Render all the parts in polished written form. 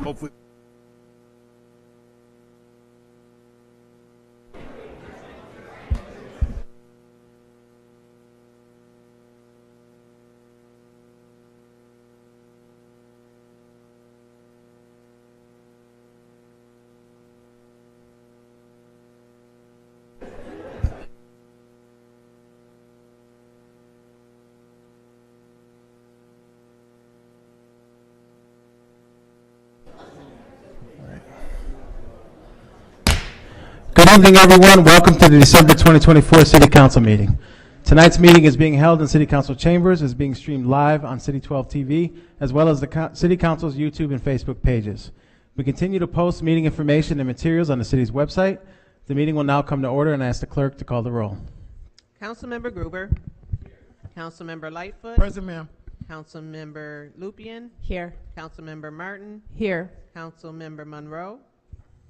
hopefully. Good evening, everyone. Welcome to the December 2024 City Council meeting. Tonight's meeting is being held in City Council chambers, is being streamed live on City 12 TV, as well as the City Council's YouTube and Facebook pages. We continue to post meeting information and materials on the city's website. The meeting will now come to order, and I ask the clerk to call the roll. Councilmember Gruber. Councilmember Lightfoot. Present, ma'am. Councilmember Lupian. Here. Councilmember Martin. Here. Councilmember Monroe.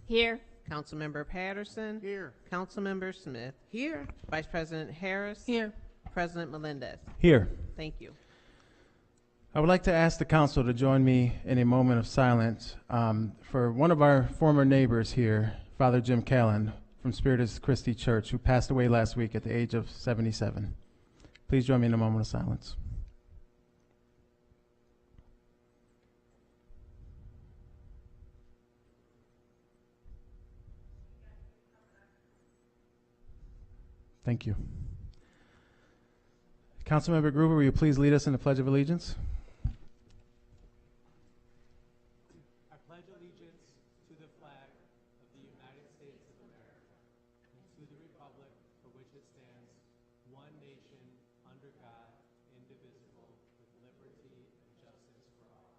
Here. Councilmember Patterson. Here. Councilmember Smith. Here. Vice President Harris. Here. President Melendez. Here. Thank you. I would like to ask the council to join me in a moment of silence for one of our former neighbors here, Father Jim Callan from Spiritus Christi Church, who passed away last week at the age of 77. Please join me in a moment of silence. Thank you. Councilmember Gruber, will you please lead us in the Pledge of Allegiance? I pledge allegiance to the flag of the United States of America and to the republic for which it stands, one nation, under God, indivisible, with liberty and justice for all.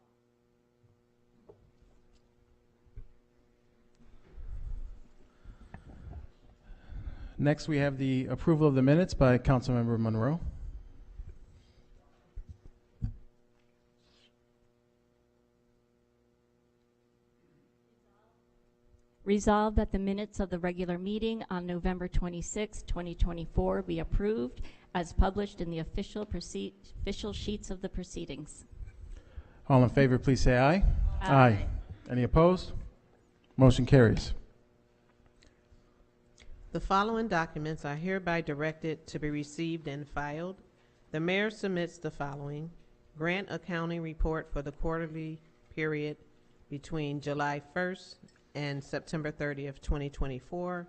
Next, we have the approval of the minutes by Councilmember Monroe. Resolved that the minutes of the regular meeting on November 26, 2024 be approved as published in the official sheets of the proceedings. All in favor, please say aye. Aye. Any opposed? Motion carries. The following documents are hereby directed to be received and filed. The mayor submits the following: grant accounting report for the quarterly period between July 1st and September 30th, 2024,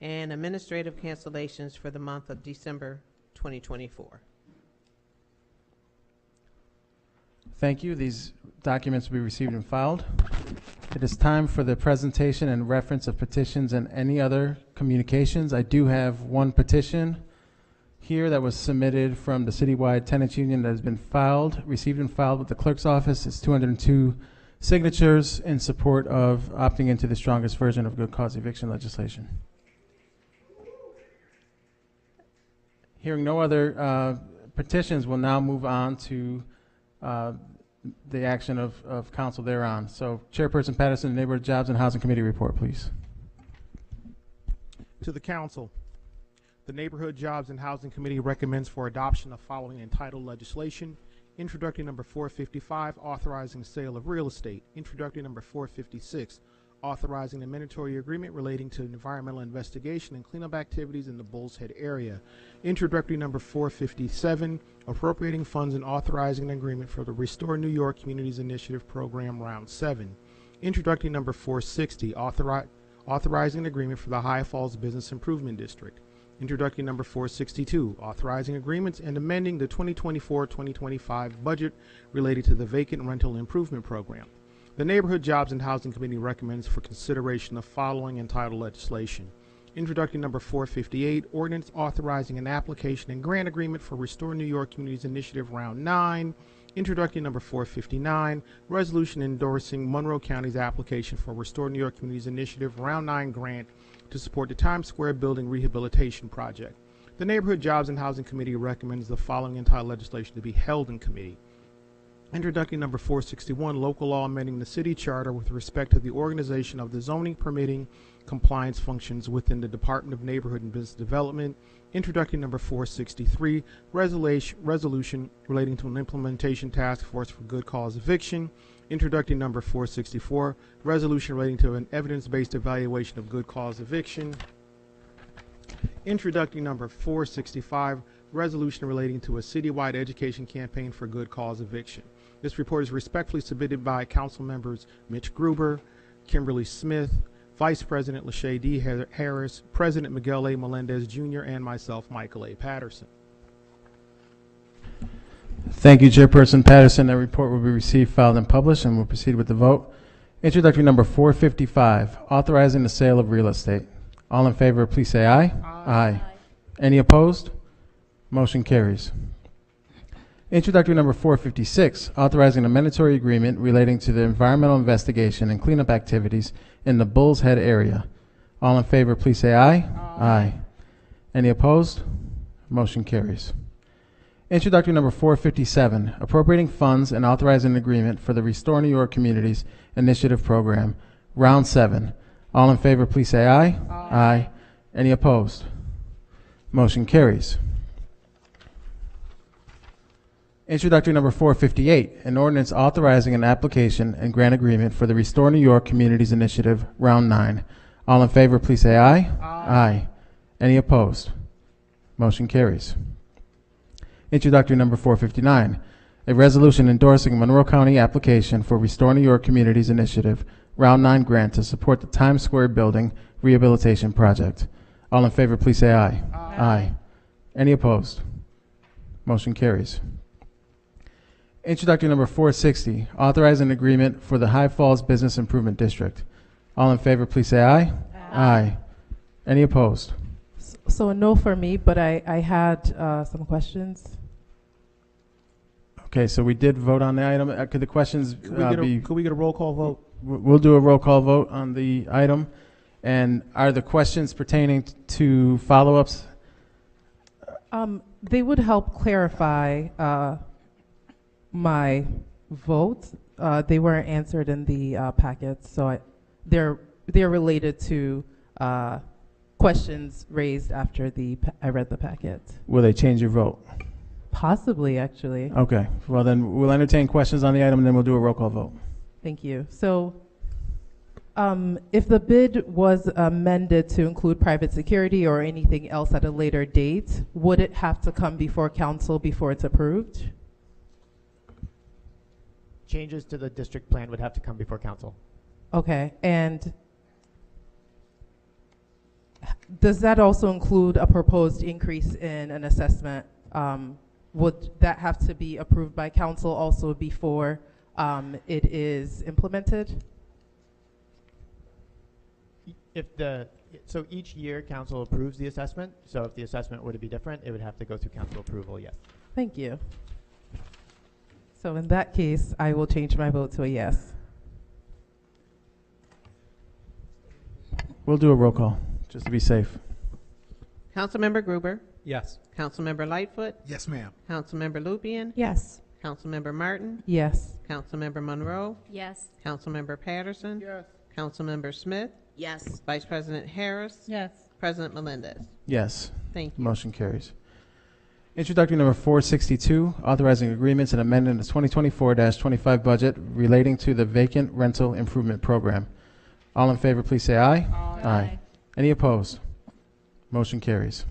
and administrative cancellations for the month of December 2024. Thank you. These documents will be received and filed. It is time for the presentation and reference of petitions and any other communications. I do have one petition here that was submitted from the citywide tenants union that has been received and filed with the clerk's office. It's 202 signatures in support of opting into the strongest version of good cause eviction legislation. Hearing no other petitions, we'll now move on to the action of council thereon. So, Chairperson Patterson, Neighborhood Jobs and Housing Committee report, please. To the council, the Neighborhood Jobs and Housing Committee recommends for adoption the following entitled legislation: Introductory number 455, authorizing the sale of real estate. Introductory number 456, authorizing the mandatory agreement relating to environmental investigation and cleanup activities in the Bulls Head area. Introductory number 457, appropriating funds and authorizing an agreement for the Restore New York Communities Initiative Program Round 7. Introductory number 460, authorizing an agreement for the High Falls Business Improvement District. Introductory number 462, authorizing agreements and amending the 2024-2025 budget related to the Vacant Rental Improvement Program. The Neighborhood Jobs and Housing Committee recommends for consideration the following entitled legislation: Introductory number 458, ordinance authorizing an application and grant agreement for Restore New York Communities Initiative Round 9. Introductory number 459, resolution endorsing Monroe County's application for Restore New York Communities Initiative Round 9 grant to support the Times Square Building Rehabilitation Project. The Neighborhood Jobs and Housing Committee recommends the following entitled legislation to be held in committee: Introductory number 461, local law amending the city charter with respect to the organization of the zoning permitting compliance functions within the Department of Neighborhood and Business Development. Introductory number 463, resolution relating to an implementation task force for good cause eviction. Introductory number 464, resolution relating to an evidence-based evaluation of good cause eviction. Introductory number 465, resolution relating to a citywide education campaign for good cause eviction. This report is respectfully submitted by Council members Mitch Gruber, Kimberly Smith, Vice President Lachey D. Harris, President Miguel A. Melendez Jr., and myself, Michael A. Patterson. Thank you, Chairperson Patterson. That report will be received, filed, and published, and we'll proceed with the vote. Introductory number 455, authorizing the sale of real estate. All in favor, please say aye. Aye. Any opposed? Motion carries. Introductory number 456, authorizing a mandatory agreement relating to the environmental investigation and cleanup activities in the Bull's Head area. All in favor, please say aye. Aye. Any opposed? Motion carries. Introductory number 457, appropriating funds and authorizing an agreement for the Restore New York Communities Initiative Program, Round 7. All in favor, please say aye. Aye. Any opposed? Motion carries. Introductory number 458, an ordinance authorizing an application and grant agreement for the Restore New York Communities Initiative, Round 9. All in favor, please say aye. Aye. Any opposed? Motion carries. Introductory number 459, a resolution endorsing a Monroe County application for Restore New York Communities Initiative, Round 9 grant to support the Times Square Building Rehabilitation Project. All in favor, please say aye. Aye. Any opposed? Motion carries. Introductory number 460, authorizing an agreement for the High Falls Business Improvement District. All in favor, please say aye. Aye. Any opposed? So a no for me, but I had some questions. Okay, so we did vote on the item. Could the questions Could we get a roll call vote? We'll do a roll call vote on the item. And are the questions pertaining to follow-ups? They would help clarify my vote. They weren't answered in the packets, so they're related to questions raised after I read the packet. Will they change your vote? Possibly, actually. Okay. Well, then we'll entertain questions on the item, and then we'll do a roll call vote. Thank you. So, if the bid was amended to include private security or anything else at a later date, would it have to come before council before it's approved? Changes to the district plan would have to come before council. Okay, and does that also include a proposed increase in an assessment? Would that have to be approved by council also before it is implemented? So each year council approves the assessment. So if the assessment were to be different, it would have to go through council approval, yes. Thank you. So in that case, I will change my vote to a yes. We'll do a roll call, just to be safe. Councilmember Gruber, Yes. Councilmember Lightfoot, Yes, ma'am. Councilmember Lupian, Yes. Councilmember Martin, Yes. Councilmember Monroe, Yes. Councilmember Patterson, Yes. Councilmember Smith, Yes. Vice President Harris, Yes. President Melendez. Yes. Thank you. Motion carries. Introductory number 462, authorizing agreements and amending the 2024-25 budget relating to the vacant rental improvement program. All in favor, please say aye. Aye. Any opposed? Motion carries.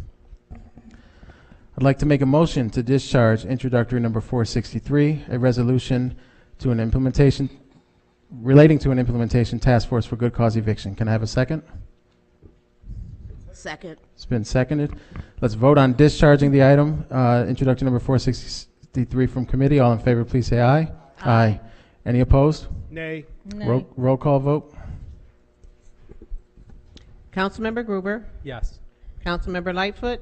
I'd like to make a motion to discharge introductory number 463, a resolution to an implementation relating to an implementation task force for good cause eviction. Can I have a second? Second. It's been seconded. Let's vote on discharging the item. Introductory number 463 from committee. All in favor, please say aye. Aye. Any opposed? Nay. Roll call vote. Councilmember Gruber, Yes. Councilmember Lightfoot,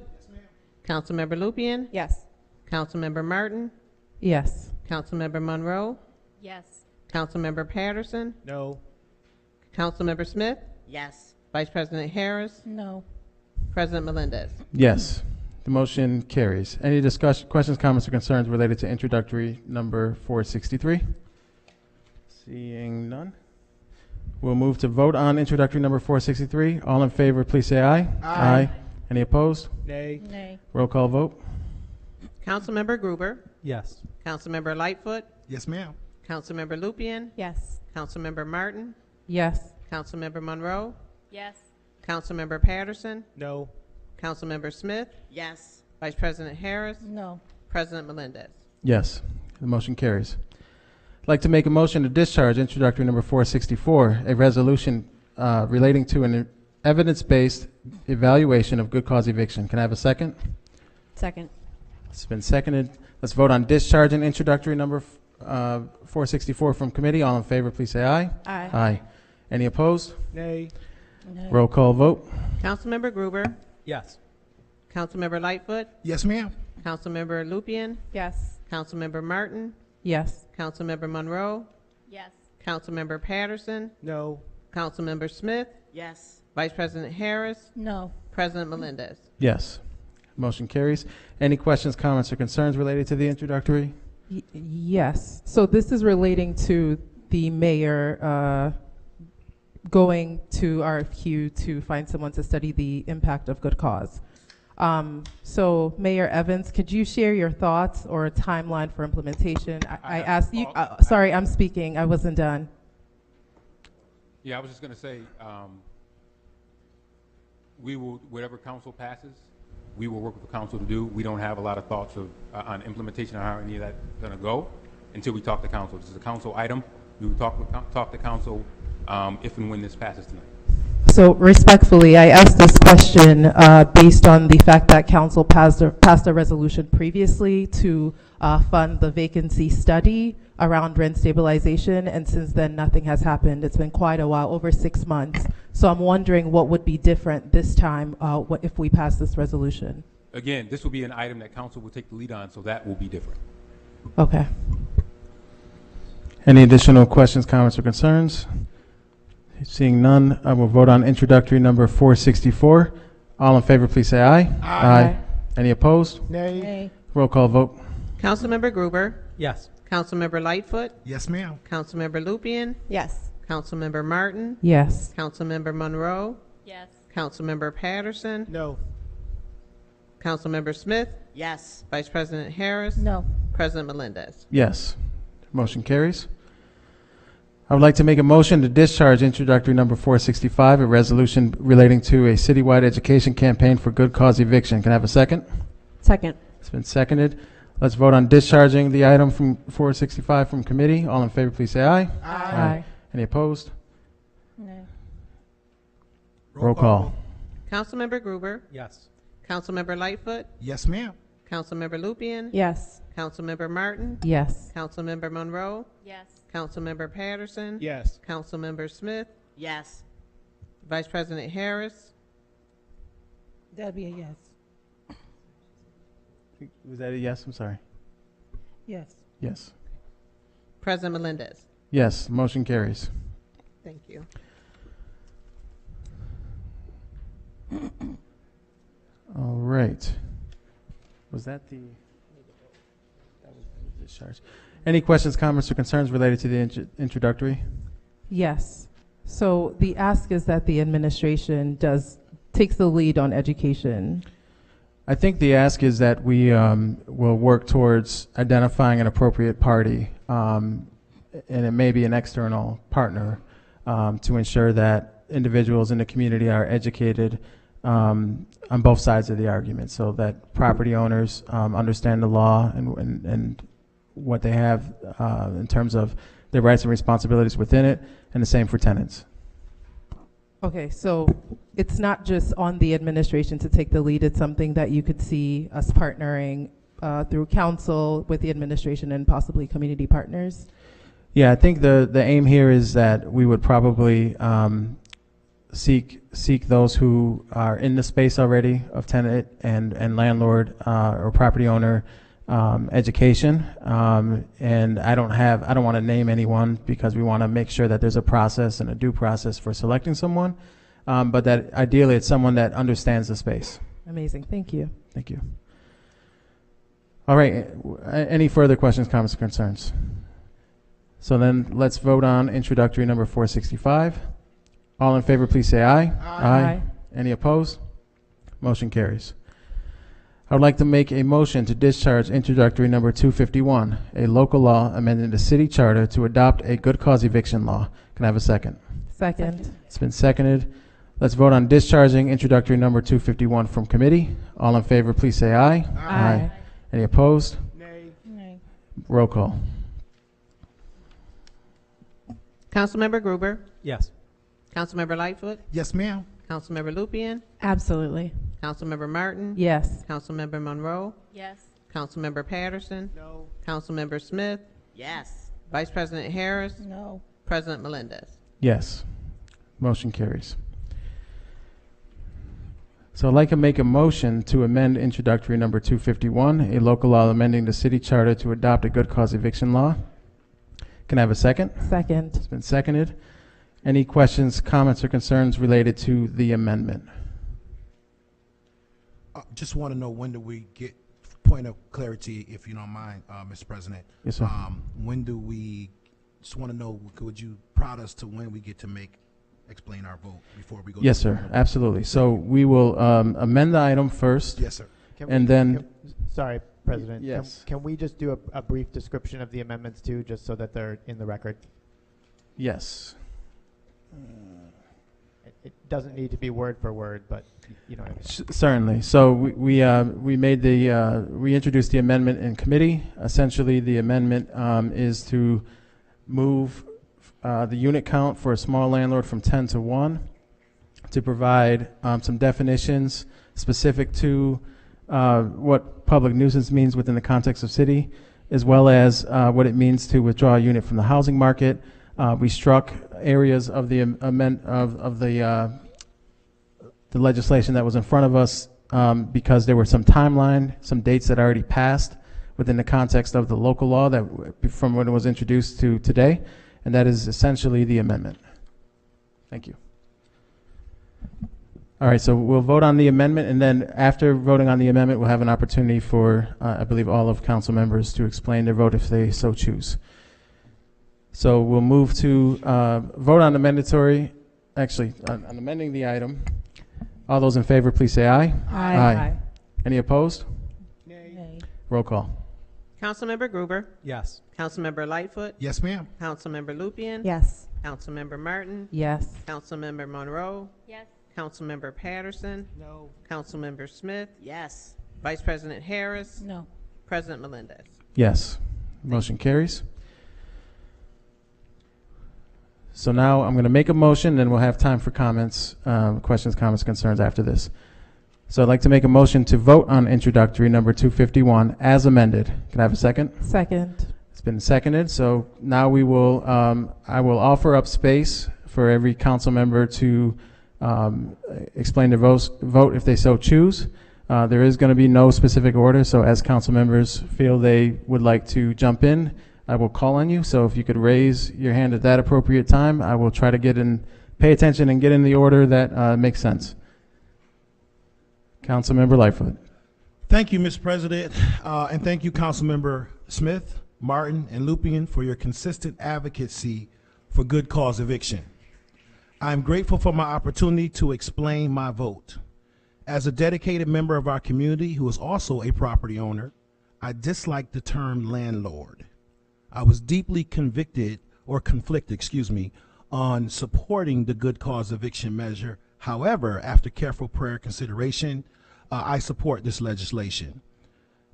Councilmember Lupian, Yes. Councilmember Martin, Yes. Councilmember Monroe, Yes. Councilmember Patterson, No. Councilmember Smith, Yes. Vice President Harris, No. President Melendez. Yes. The motion carries. Any discussion, questions, comments, or concerns related to introductory number 463? Seeing none. We'll move to vote on introductory number 463. All in favor, please say aye. Aye. Any opposed? Nay. Nay. Roll call vote. Councilmember Gruber, Yes. Councilmember Lightfoot, Yes, ma'am. Councilmember Lupian, Yes. Councilmember Martin, Yes. Councilmember Monroe, Yes. Councilmember Patterson, No. Councilmember Smith, Yes. Vice President Harris, No. President Melendez. Yes, the motion carries. I'd like to make a motion to discharge introductory number 464, a resolution relating to an evidence-based evaluation of good cause eviction. Can I have a second? Second. It's been seconded. Let's vote on discharging introductory number 464 from committee. All in favor, please say aye. Aye. Aye. Any opposed? Nay. Roll call vote. Councilmember Gruber, Yes. Councilmember Lightfoot, Yes, ma'am. Councilmember Lupian, Yes. Councilmember Martin, Yes. Councilmember Monroe, Yes. Councilmember Patterson, No. Councilmember Smith, Yes. Vice President Harris, No. President Melendez. Yes. Motion carries. Any questions, comments, or concerns related to the introductory? Yes. So this is relating to the mayor going to RFQ to find someone to study the impact of good cause. So Mayor Evans, could you share your thoughts or a timeline for implementation? I asked you, sorry, I'm speaking. I wasn't done. Yeah, I was just going to say, we will, whatever council passes, we will work with the council to do. We don't have a lot of thoughts of, on implementation or how any of that's going to go until we talk to council. This is a council item. We will talk to council if and when this passes tonight. So respectfully, I asked this question based on the fact that council passed a resolution previously to fund the vacancy study around rent stabilization, and since then nothing has happened. It's been quite a while, over 6 months. So I'm wondering what would be different this time if we pass this resolution. Again, this will be an item that council will take the lead on, so that will be different. Okay. Any additional questions, comments, or concerns? Seeing none, I will vote on introductory number 464. All in favor, please say aye. Aye. Any opposed? Nay. Roll call vote. Councilmember Gruber, Yes. Councilmember Lightfoot, Yes, ma'am. Councilmember Lupian, Yes. Councilmember Martin, Yes. Councilmember Monroe, Yes. Councilmember Patterson, No. Councilmember Smith, Yes. Vice President Harris, No. President Melendez. Yes. Motion carries. I would like to make a motion to discharge introductory number 465, a resolution relating to a citywide education campaign for good cause eviction. Can I have a second? Second. It's been seconded. Let's vote on discharging the item from 465 from committee. All in favor, please say aye. Aye. Any opposed? No. Roll call. Councilmember Gruber, Yes. Councilmember Lightfoot, Yes, ma'am. Councilmember Lupian, Yes. Councilmember Martin, Yes. Councilmember Monroe, Yes. Councilmember Patterson, Yes. Councilmember Smith, Yes. Vice President Harris, That'd be a yes. Was that a yes? I'm sorry. Yes. Yes. President Melendez. Yes. Motion carries. Thank you. All right. Was that the discharge? Any questions, comments, or concerns related to the introductory? Yes. So the ask is that the administration takes the lead on education. I think the ask is that we will work towards identifying an appropriate party, and it may be an external partner, to ensure that individuals in the community are educated on both sides of the argument, so that property owners understand the law and what they have in terms of their rights and responsibilities within it, and the same for tenants. Okay, so it's not just on the administration to take the lead. It's something that you could see us partnering through council with the administration and possibly community partners. Yeah, I think the aim here is that we would probably seek those who are in the space already of tenant and landlord or property owner education, and I don't want to name anyone because we want to make sure that there's a process and a due process for selecting someone, but that ideally it's someone that understands the space. Amazing, thank you. Thank you. All right, any further questions, comments, or concerns? So then let's vote on introductory number 465. All in favor, please say aye. Aye. Any opposed? Motion carries. I would like to make a motion to discharge introductory number 251, a local law amending the city charter to adopt a good cause eviction law. Can I have a second? Second. It's been seconded. Let's vote on discharging introductory number 251 from committee. All in favor, please say aye. Aye. Any opposed? Nay. Nay. Roll call. Councilmember Gruber, Yes. Councilmember Lightfoot, Yes, ma'am. Councilmember Lupian, Absolutely. Councilmember Martin, Yes. Councilmember Monroe, Yes. Councilmember Patterson, No. Councilmember Smith, Yes. Vice President Harris, No. President Melendez. Yes. Motion carries. So I'd like to make a motion to amend introductory number 251, a local law amending the city charter to adopt a good cause eviction law. Can I have a second? Second. It's been seconded. Any questions, comments, or concerns related to the amendment? Just want to know, when do we get, point of clarity, if you don't mind, Mr. President? Yes, sir. When do we, just want to know, would you prod us to when we get to explain our vote before we go? Yes, to sir. Absolutely. So we will amend the item first. Yes, sir. And then- Sorry, President. Yes. Can we just do a brief description of the amendments too, just so that they're in the record? Yes. It doesn't need to be word for word, but you know what I mean. Certainly. So we made we introduced the amendment in committee. Essentially, the amendment is to move the unit count for a small landlord from 10 to 1, to provide some definitions specific to what public nuisance means within the context of city, as well as what it means to withdraw a unit from the housing market. We struck areas of the the legislation that was in front of us because there were some dates that already passed within the context of the local law that from when it was introduced to today, and that is essentially the amendment. Thank you. All right, so we'll vote on the amendment, and then after voting on the amendment, we'll have an opportunity for, I believe, all of council members to explain their vote if they so choose. So we'll move to vote on the on amending the item. All those in favor, please say aye. Aye. Any opposed? Nay. Roll call. Councilmember Gruber, Yes. Councilmember Lightfoot, Yes, ma'am. Councilmember Lupian, Yes. Councilmember Martin, Yes. Councilmember Monroe, Yes. Councilmember Patterson, No. Councilmember Smith, Yes. Vice President Harris, No. President Melendez. Yes. Motion carries. So now I'm going to make a motion, and we'll have time for comments, questions, comments, concerns after this. So I'd like to make a motion to vote on introductory number 251 as amended. Can I have a second? Second. It's been seconded. So now we will, I will offer up space for every council member to explain their vote if they so choose. There is going to be no specific order, so as council members feel they would like to jump in, I will call on you. So if you could raise your hand at that appropriate time, I will try to pay attention and get in the order that makes sense. Councilmember Lightfoot. Thank you, Mr. President, and thank you, Councilmember Smith, Martin, and Lupian, for your consistent advocacy for good cause eviction. I'm grateful for my opportunity to explain my vote. As a dedicated member of our community who is also a property owner, I dislike the term landlord. I was deeply conflicted, on supporting the good cause eviction measure. However, after careful prayer consideration, I support this legislation.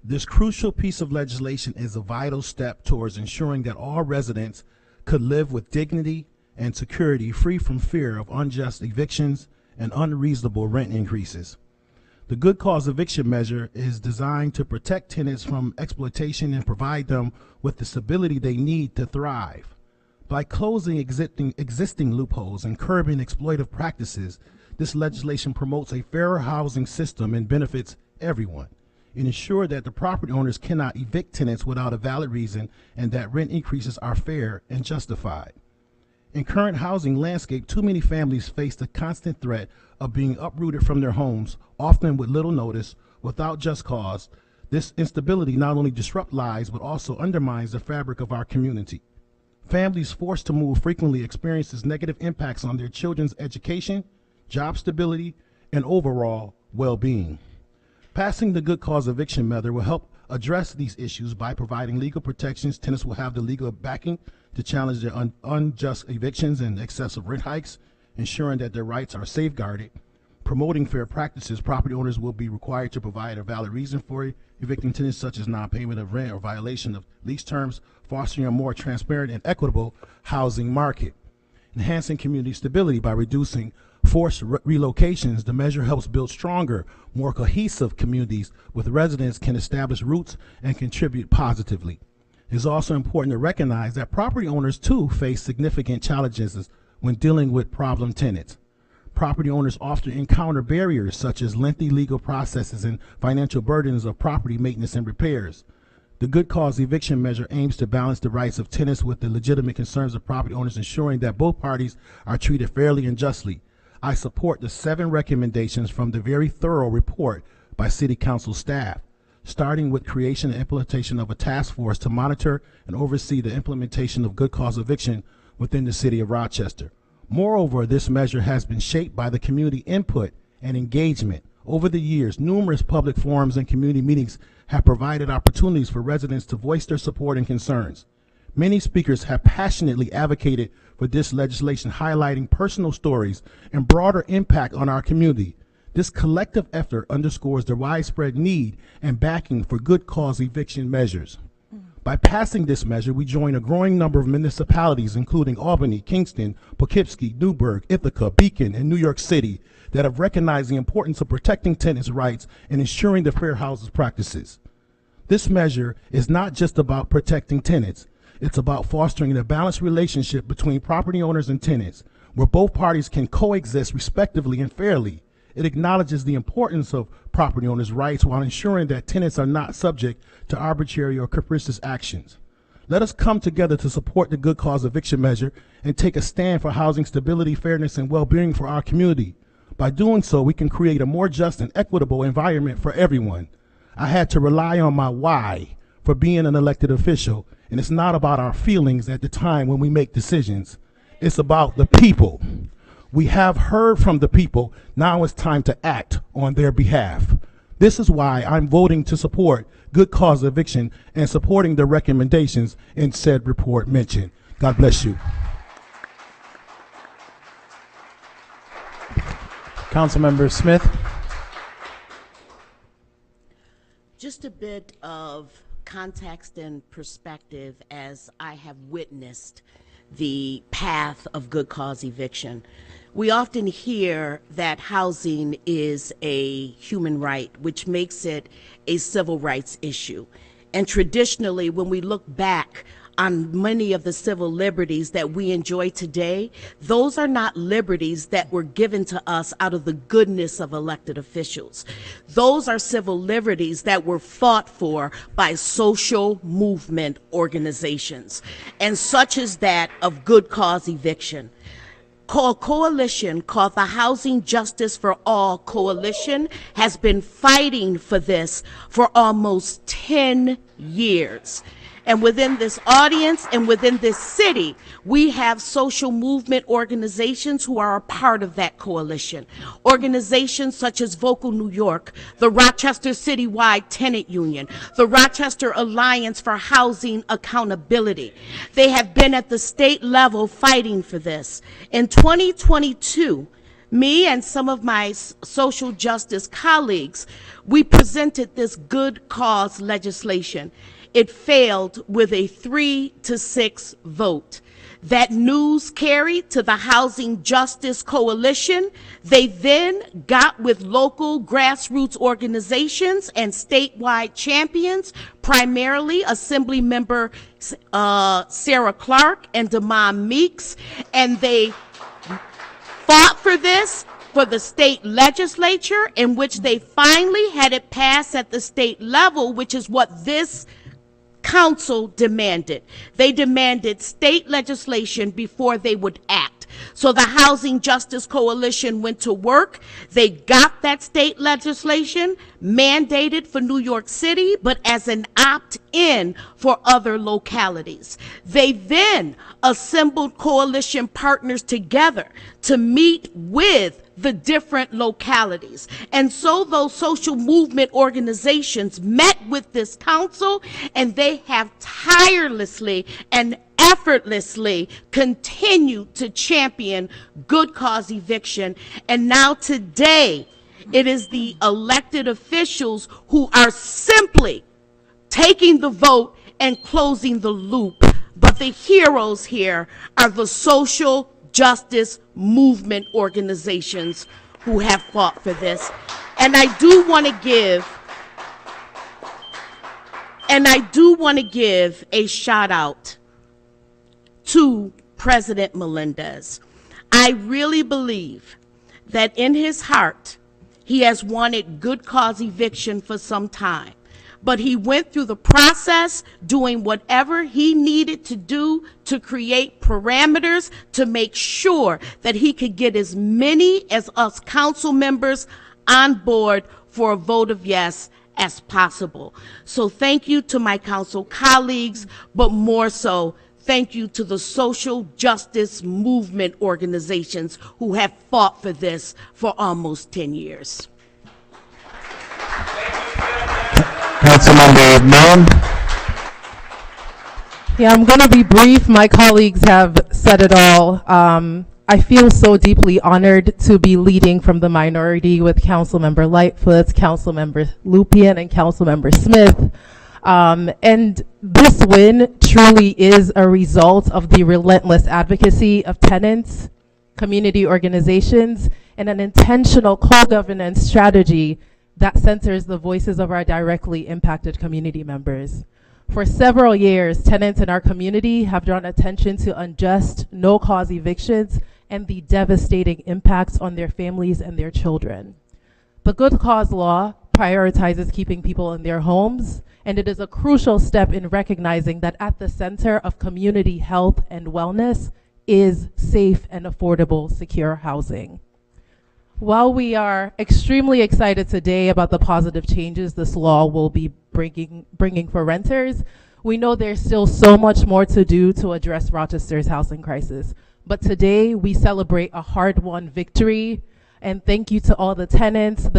This crucial piece of legislation is a vital step towards ensuring that all residents could live with dignity and security, free from fear of unjust evictions and unreasonable rent increases. The good cause eviction measure is designed to protect tenants from exploitation and provide them with the stability they need to thrive. By closing existing loopholes and curbing exploitive practices, this legislation promotes a fairer housing system and benefits everyone. It ensures that the property owners cannot evict tenants without a valid reason and that rent increases are fair and justified. In current housing landscape, too many families face the constant threat of being uprooted from their homes, often with little notice, without just cause. This instability not only disrupts lives, but also undermines the fabric of our community. Families forced to move frequently experiences negative impacts on their children's education, job stability, and overall well-being. Passing the good cause eviction measure will help address these issues by providing legal protections. Tenants will have the legal backing to challenge their unjust evictions and excessive rent hikes, ensuring that their rights are safeguarded. Promoting fair practices, property owners will be required to provide a valid reason for evicting tenants, such as non-payment of rent or violation of lease terms, fostering a more transparent and equitable housing market. Enhancing community stability by reducing forced relocations, the measure helps build stronger, more cohesive communities with residents can establish roots and contribute positively. It is also important to recognize that property owners too face significant challenges when dealing with problem tenants. Property owners often encounter barriers such as lengthy legal processes and financial burdens of property maintenance and repairs. The good cause eviction measure aims to balance the rights of tenants with the legitimate concerns of property owners, ensuring that both parties are treated fairly and justly. I support the 7 recommendations from the very thorough report by City Council staff, starting with creation and implementation of a task force to monitor and oversee the implementation of good cause eviction within the City of Rochester. Moreover, this measure has been shaped by the community input and engagement. Over the years, numerous public forums and community meetings have provided opportunities for residents to voice their support and concerns. Many speakers have passionately advocated for this legislation, highlighting personal stories and broader impact on our community. This collective effort underscores the widespread need and backing for good cause eviction measures. By passing this measure, we join a growing number of municipalities, including Albany, Kingston, Poughkeepsie, Newburgh, Ithaca, Beacon, and New York City, that have recognized the importance of protecting tenants' rights and ensuring the fair housing practices. This measure is not just about protecting tenants. It's about fostering a balanced relationship between property owners and tenants, where both parties can coexist respectively and fairly. It acknowledges the importance of property owners' rights while ensuring that tenants are not subject to arbitrary or capricious actions. Let us come together to support the good cause eviction measure and take a stand for housing stability, fairness, and well-being for our community. By doing so, we can create a more just and equitable environment for everyone. I had to rely on my why for being an elected official, and it's not about our feelings at the time when we make decisions. It's about the people. We have heard from the people. Now it's time to act on their behalf. This is why I'm voting to support good cause eviction and supporting the recommendations in said report mentioned. God bless you. Councilmember Smith. Just a bit of context and perspective as I have witnessed the path of good cause eviction. We often hear that housing is a human right, which makes it a civil rights issue. And traditionally, when we look back on many of the civil liberties that we enjoy today, those are not liberties that were given to us out of the goodness of elected officials. Those are civil liberties that were fought for by social movement organizations, and such as that of good cause eviction. Coalition called the Housing Justice for All Coalition has been fighting for this for almost 10 years. And within this audience and within this city, we have social movement organizations who are a part of that coalition. Organizations such as Vocal New York, the Rochester Citywide Tenant Union, the Rochester Alliance for Housing Accountability. They have been at the state level fighting for this. In 2022, me and some of my social justice colleagues, we presented this good cause legislation. It failed with a 3-6 vote. That news carried to the Housing Justice Coalition. They then got with local grassroots organizations and statewide champions, primarily Assembly Member Sarah Clark and Damon Meeks, and they fought for this for the state legislature, in which they finally had it passed at the state level, which is what this council demanded. They demanded state legislation before they would act. So the Housing Justice Coalition went to work. They got that state legislation mandated for New York City, but as an opt-in for other localities. They then assembled coalition partners together to meet with the different localities. And so those social movement organizations met with this council, and they have tirelessly and effortlessly continued to champion good cause eviction. And now today, it is the elected officials who are simply taking the vote and closing the loop. But the heroes here are the social justice movement organizations who have fought for this. And I do want to give a shout out to President Melendez. I really believe that in his heart, he has wanted good cause eviction for some time. But he went through the process doing whatever he needed to do to create parameters to make sure that he could get as many as us council members on board for a vote of yes as possible. So thank you to my council colleagues, but more so, thank you to the social justice movement organizations who have fought for this for almost 10 years. Councilmember Mellon. Yeah, I'm going to be brief. My colleagues have said it all. I feel so deeply honored to be leading from the minority with Councilmember Lightfoot, Councilmember Lupien, and Councilmember Smith. And this win truly is a result of the relentless advocacy of tenants, community organizations, and an intentional co-governance strategy that centers the voices of our directly impacted community members. For several years, tenants in our community have drawn attention to unjust, no-cause evictions and the devastating impacts on their families and their children. The Good Cause Law prioritizes keeping people in their homes, and it is a crucial step in recognizing that at the center of community health and wellness is safe and affordable, secure housing. While we are extremely excited today about the positive changes this law will be bringing for renters, we know there's still so much more to do to address Rochester's housing crisis. But today we celebrate a hard-won victory, and thank you to all the tenants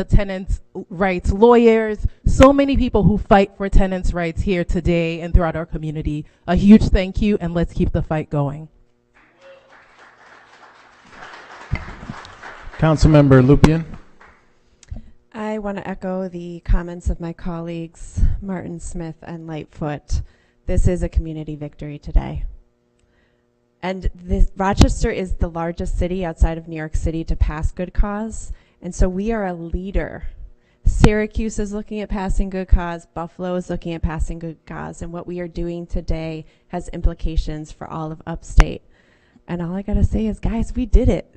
rights lawyers, so many people who fight for tenants' rights here today and throughout our community. A huge thank you, and let's keep the fight going. Councilmember Lupien. I want to echo the comments of my colleagues, Martin Smith and Lightfoot. This is a community victory today. And Rochester is the largest city outside of New York City to pass good cause, and so we are a leader. Syracuse is looking at passing good cause, Buffalo is looking at passing good cause, and what we are doing today has implications for all of upstate. And all I gotta say is, guys, we did it.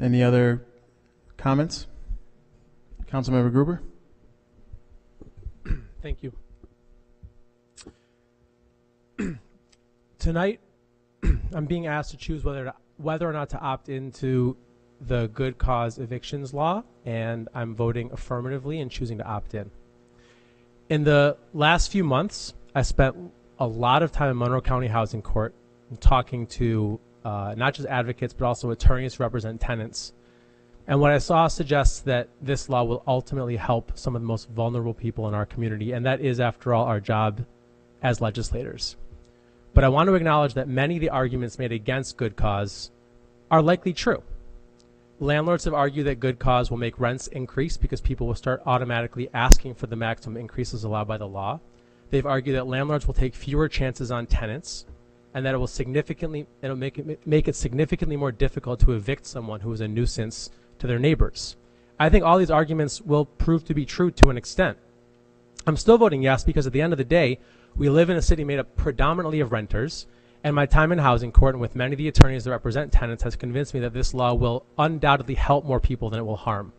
Any other comments? Councilmember Gruber. Thank you. Tonight, I'm being asked to choose whether or not to opt into the good cause evictions law, and I'm voting affirmatively and choosing to opt in. In the last few months, I spent a lot of time in Monroe County Housing Court talking to not just advocates, but also attorneys who represent tenants. And what I saw suggests that this law will ultimately help some of the most vulnerable people in our community, and that is, after all, our job as legislators. But I want to acknowledge that many of the arguments made against good cause are likely true. Landlords have argued that good cause will make rents increase because people will start automatically asking for the maximum increases allowed by the law. They've argued that landlords will take fewer chances on tenants, and that it'll make it significantly more difficult to evict someone who is a nuisance to their neighbors. I think all these arguments will prove to be true to an extent. I'm still voting yes because at the end of the day, we live in a city made up predominantly of renters, and my time in housing court and with many of the attorneys that represent tenants has convinced me that this law will undoubtedly help more people than it will harm.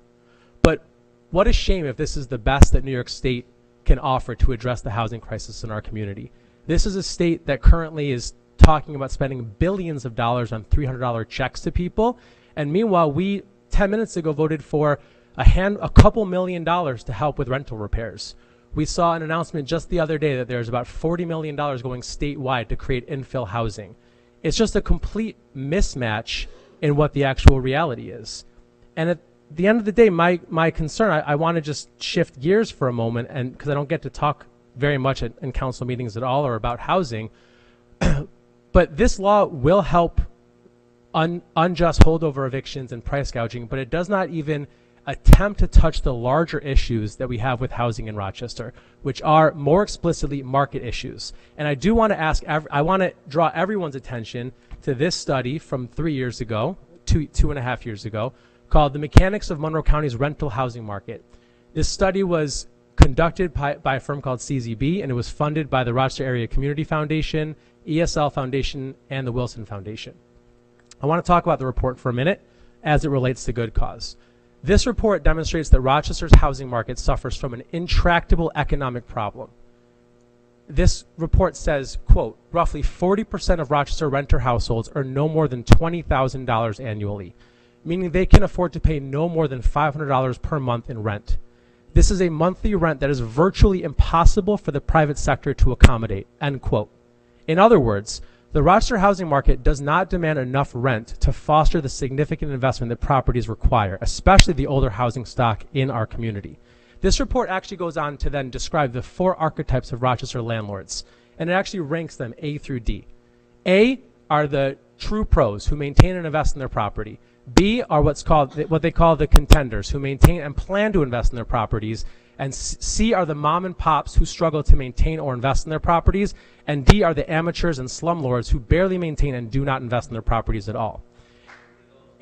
But what a shame if this is the best that New York State can offer to address the housing crisis in our community. This is a state that currently is talking about spending billions of dollars on $300 checks to people, and meanwhile we 10 minutes ago voted for a couple $1 million to help with rental repairs. We saw an announcement just the other day that there's about $40 million going statewide to create infill housing. It's just a complete mismatch in what the actual reality is. And at the end of the day, my concern, I want to just shift gears for a moment, and because I don't get to talk very much in council meetings at all or about housing, but this law will help unjust holdover evictions and price gouging, but it does not even attempt to touch the larger issues that we have with housing in Rochester, which are more explicitly market issues. And I do want to ask, I want to draw everyone's attention to this study from 3 years ago, two and a half years ago, called The Mechanics of Monroe County's Rental Housing Market. This study was conducted by a firm called CZB, and it was funded by the Rochester Area Community Foundation, ESL Foundation, and the Wilson Foundation. I want to talk about the report for a minute as it relates to good cause. This report demonstrates that Rochester's housing market suffers from an intractable economic problem. This report says, quote, roughly 40% of Rochester renter households earn no more than $20,000 annually, meaning they can afford to pay no more than $500 per month in rent. This is a monthly rent that is virtually impossible for the private sector to accommodate, end quote. In other words, the Rochester housing market does not demand enough rent to foster the significant investment that properties require, especially the older housing stock in our community. This report actually goes on to then describe the 4 archetypes of Rochester landlords, and it actually ranks them A through D. A are the true pros who maintain and invest in their property. B are what they call the contenders, who maintain and plan to invest in their properties. And C are the mom and pops who struggle to maintain or invest in their properties. And D are the amateurs and slumlords who barely maintain and do not invest in their properties at all.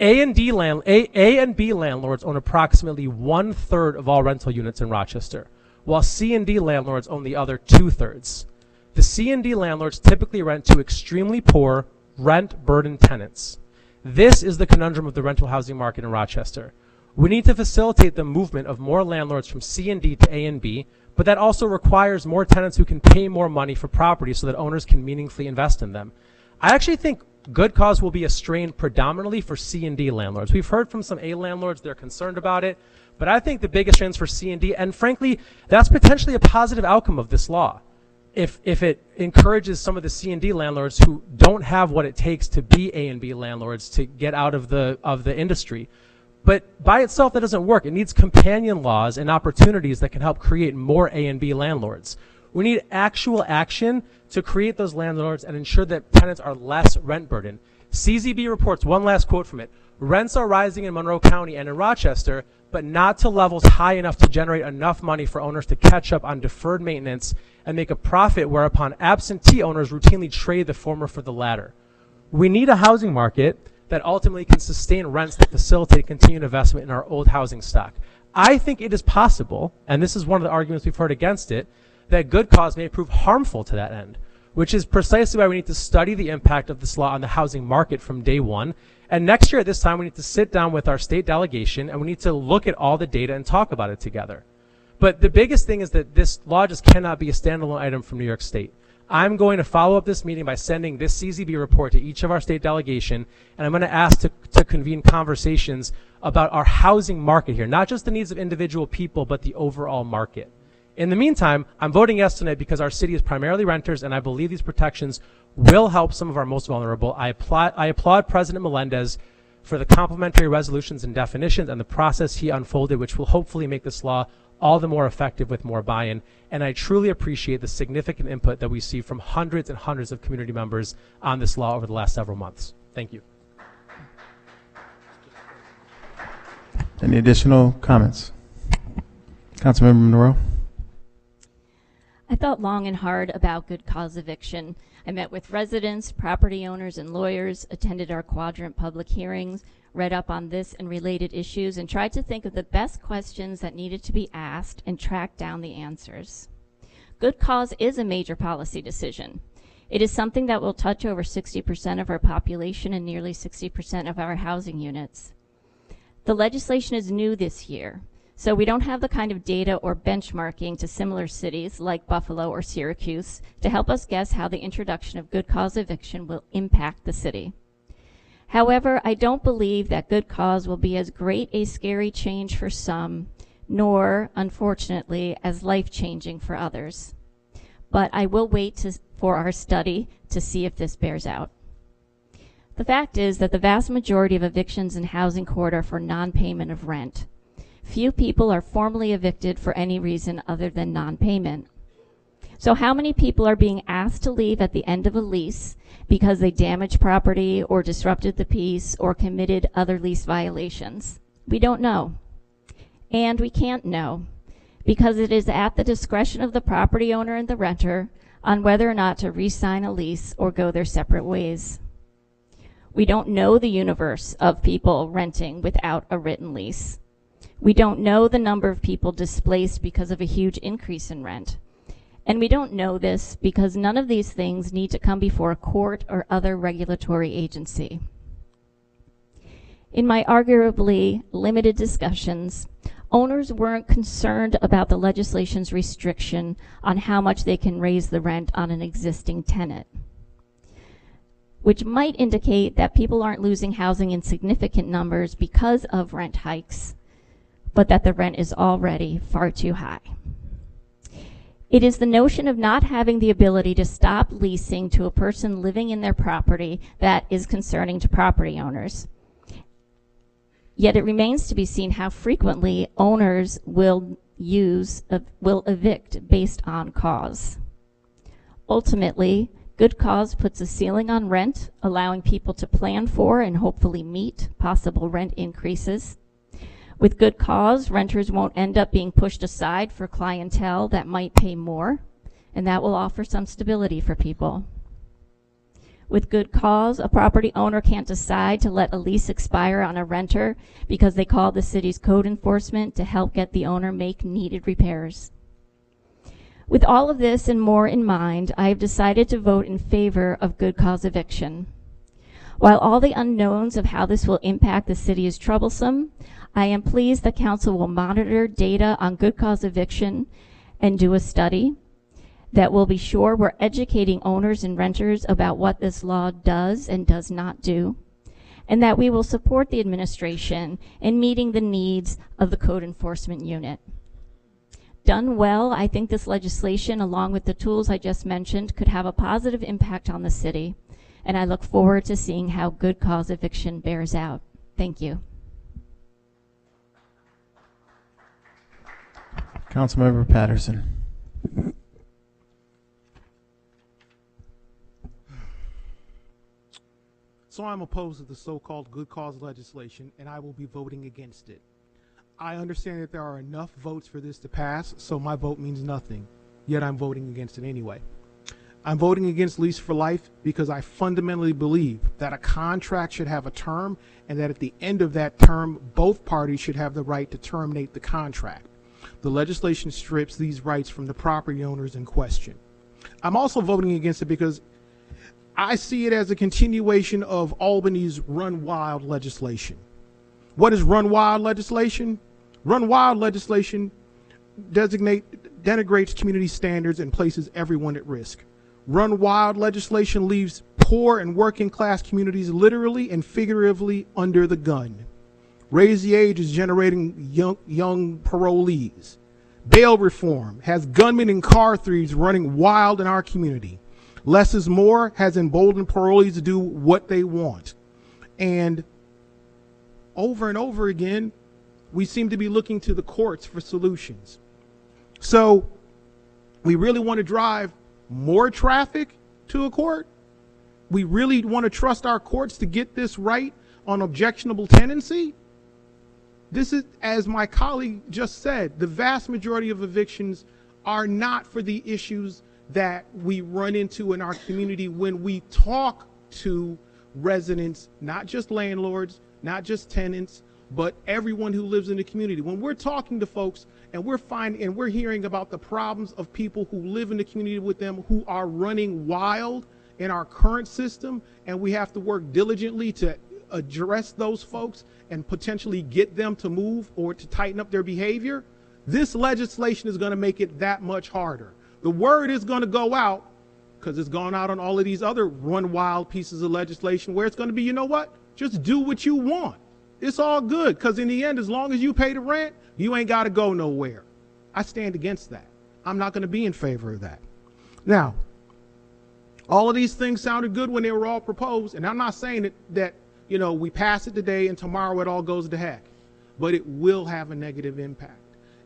A and B landlords own approximately 1/3 of all rental units in Rochester, while C and D landlords own the other 2/3. The C and D landlords typically rent to extremely poor, rent-burdened tenants. This is the conundrum of the rental housing market in Rochester. We need to facilitate the movement of more landlords from C and D to A and B, but that also requires more tenants who can pay more money for property so that owners can meaningfully invest in them. I actually think good cause will be a strain predominantly for C and D landlords. We've heard from some A landlords, they're concerned about it, but I think the biggest strains for C and D, and frankly, that's potentially a positive outcome of this law. If it encourages some of the C and D landlords who don't have what it takes to be A and B landlords to get out of the industry. But by itself, that doesn't work. It needs companion laws and opportunities that can help create more A and B landlords. We need actual action to create those landlords and ensure that tenants are less rent burdened. CZB reports, one last quote from it, rents are rising in Monroe County and in Rochester, but not to levels high enough to generate enough money for owners to catch up on deferred maintenance and make a profit, whereupon absentee owners routinely trade the former for the latter. We need a housing market that ultimately can sustain rents that facilitate continued investment in our old housing stock. I think it is possible, and this is one of the arguments we've heard against it, that good cause may prove harmful to that end, which is precisely why we need to study the impact of this law on the housing market from day one. And next year at this time, we need to sit down with our state delegation and we need to look at all the data and talk about it together. But the biggest thing is that this law just cannot be a standalone item from New York State. I'm going to follow up this meeting by sending this CZB report to each of our state delegation, and I'm going to ask to convene conversations about our housing market here, not just the needs of individual people, but the overall market. In the meantime, I'm voting yes tonight because our city is primarily renters, and I believe these protections will help some of our most vulnerable. I applaud President Melendez for the complementary resolutions and definitions and the process he unfolded, which will hopefully make this law all the more effective with more buy-in. And I truly appreciate the significant input that we see from hundreds and hundreds of community members on this law over the last several months. Thank you. Any additional comments? Councilmember Monroe. I thought long and hard about good cause eviction. I met with residents, property owners, and lawyers, attended our quadrant public hearings, read up on this and related issues, and tried to think of the best questions that needed to be asked and track down the answers. Good cause is a major policy decision. It is something that will touch over 60% of our population and nearly 60% of our housing units. The legislation is new this year, so we don't have the kind of data or benchmarking to similar cities like Buffalo or Syracuse to help us guess how the introduction of good cause eviction will impact the city. However, I don't believe that good cause will be as great a scary change for some nor, unfortunately, as life-changing for others. But I will wait for our study to see if this bears out. The fact is that the vast majority of evictions in housing court are for non-payment of rent. Few people are formally evicted for any reason other than non-payment. So how many people are being asked to leave at the end of a lease because they damaged property or disrupted the peace or committed other lease violations? We don't know. And we can't know, because it is at the discretion of the property owner and the renter on whether or not to re-sign a lease or go their separate ways. We don't know the universe of people renting without a written lease. We don't know the number of people displaced because of a huge increase in rent. And we don't know this because none of these things need to come before a court or other regulatory agency. In my arguably limited discussions, owners weren't concerned about the legislation's restriction on how much they can raise the rent on an existing tenant, which might indicate that people aren't losing housing in significant numbers because of rent hikes, but that the rent is already far too high. It is the notion of not having the ability to stop leasing to a person living in their property that is concerning to property owners. Yet it remains to be seen how frequently owners will evict based on cause. Ultimately, good cause puts a ceiling on rent, allowing people to plan for and hopefully meet possible rent increases. With good cause, renters won't end up being pushed aside for clientele that might pay more, and that will offer some stability for people. With good cause, a property owner can't decide to let a lease expire on a renter because they called the city's code enforcement to help get the owner make needed repairs. With all of this and more in mind, I have decided to vote in favor of good cause eviction. While all the unknowns of how this will impact the city is troublesome, I am pleased that council will monitor data on good cause eviction and do a study that will be sure we're educating owners and renters about what this law does and does not do, and that we will support the administration in meeting the needs of the code enforcement unit. Done well, I think this legislation, along with the tools I just mentioned, could have a positive impact on the city, and I look forward to seeing how good cause eviction bears out. Thank you. Councilmember Patterson. So I'm opposed to the so-called good cause legislation, and I will be voting against it. I understand that there are enough votes for this to pass, so my vote means nothing, yet I'm voting against it anyway. I'm voting against lease for life because I fundamentally believe that a contract should have a term, and that at the end of that term, both parties should have the right to terminate the contract. The legislation strips these rights from the property owners in question. I'm also voting against it because I see it as a continuation of Albany's Run Wild legislation. What is Run Wild legislation? Run Wild legislation denigrates community standards and places everyone at risk. Run Wild legislation leaves poor and working class communities literally and figuratively under the gun. Raise the Age is generating young parolees. Bail reform has gunmen and car thieves running wild in our community. Less is more has emboldened parolees to do what they want. And over again, we seem to be looking to the courts for solutions. So we really want to drive more traffic to a court? We really want to trust our courts to get this right on objectionable tenancy? This is, as my colleague just said, the vast majority of evictions are not for the issues that we run into in our community when we talk to residents, not just landlords, not just tenants, but everyone who lives in the community. When we're talking to folks and we're hearing about the problems of people who live in the community with them who are running wild in our current system, and we have to work diligently to address those folks and potentially get them to move or to tighten up their behavior, this legislation is going to make it that much harder. The word is going to go out, because it's gone out on all of these other run wild pieces of legislation, where it's going to be, you know what? Just do what you want. It's all good, because in the end, as long as you pay the rent, you ain't got to go nowhere. I stand against that. I'm not going to be in favor of that. Now, all of these things sounded good when they were all proposed, and I'm not saying that we pass it today and tomorrow it all goes to heck, but it will have a negative impact.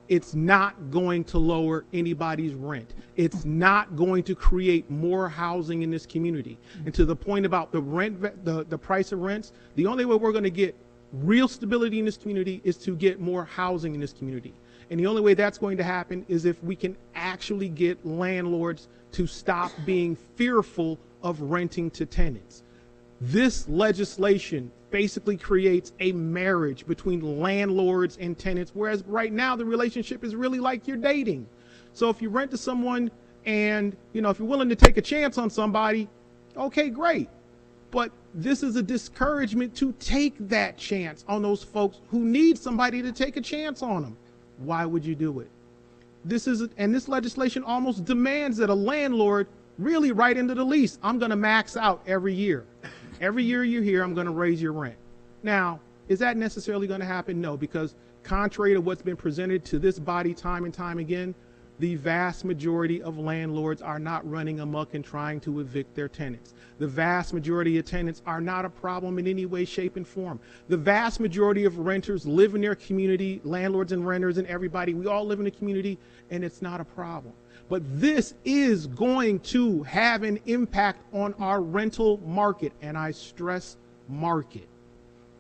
It's not going to lower anybody's rent. It's not going to create more housing in this community. And to the point about the rent, the price of rents, the only way we're going to get real stability in this community is to get more housing in this community. And the only way that's going to happen is if we can actually get landlords to stop being fearful of renting to tenants. This legislation basically creates a marriage between landlords and tenants, whereas right now the relationship is really like you're dating. So if you rent to someone and, if you're willing to take a chance on somebody, okay, great. But this is a discouragement to take that chance on those folks who need somebody to take a chance on them. Why would you do it? This legislation almost demands that a landlord really write into the lease, I'm going to max out every year. Every year you're here, I'm going to raise your rent. Now, is that necessarily going to happen? No, because contrary to what's been presented to this body time and time again, the vast majority of landlords are not running amok and trying to evict their tenants. The vast majority of tenants are not a problem in any way, shape, and form. The vast majority of renters live in their community, landlords and renters and everybody. We all live in a community, and it's not a problem. But this is going to have an impact on our rental market, and I stress market.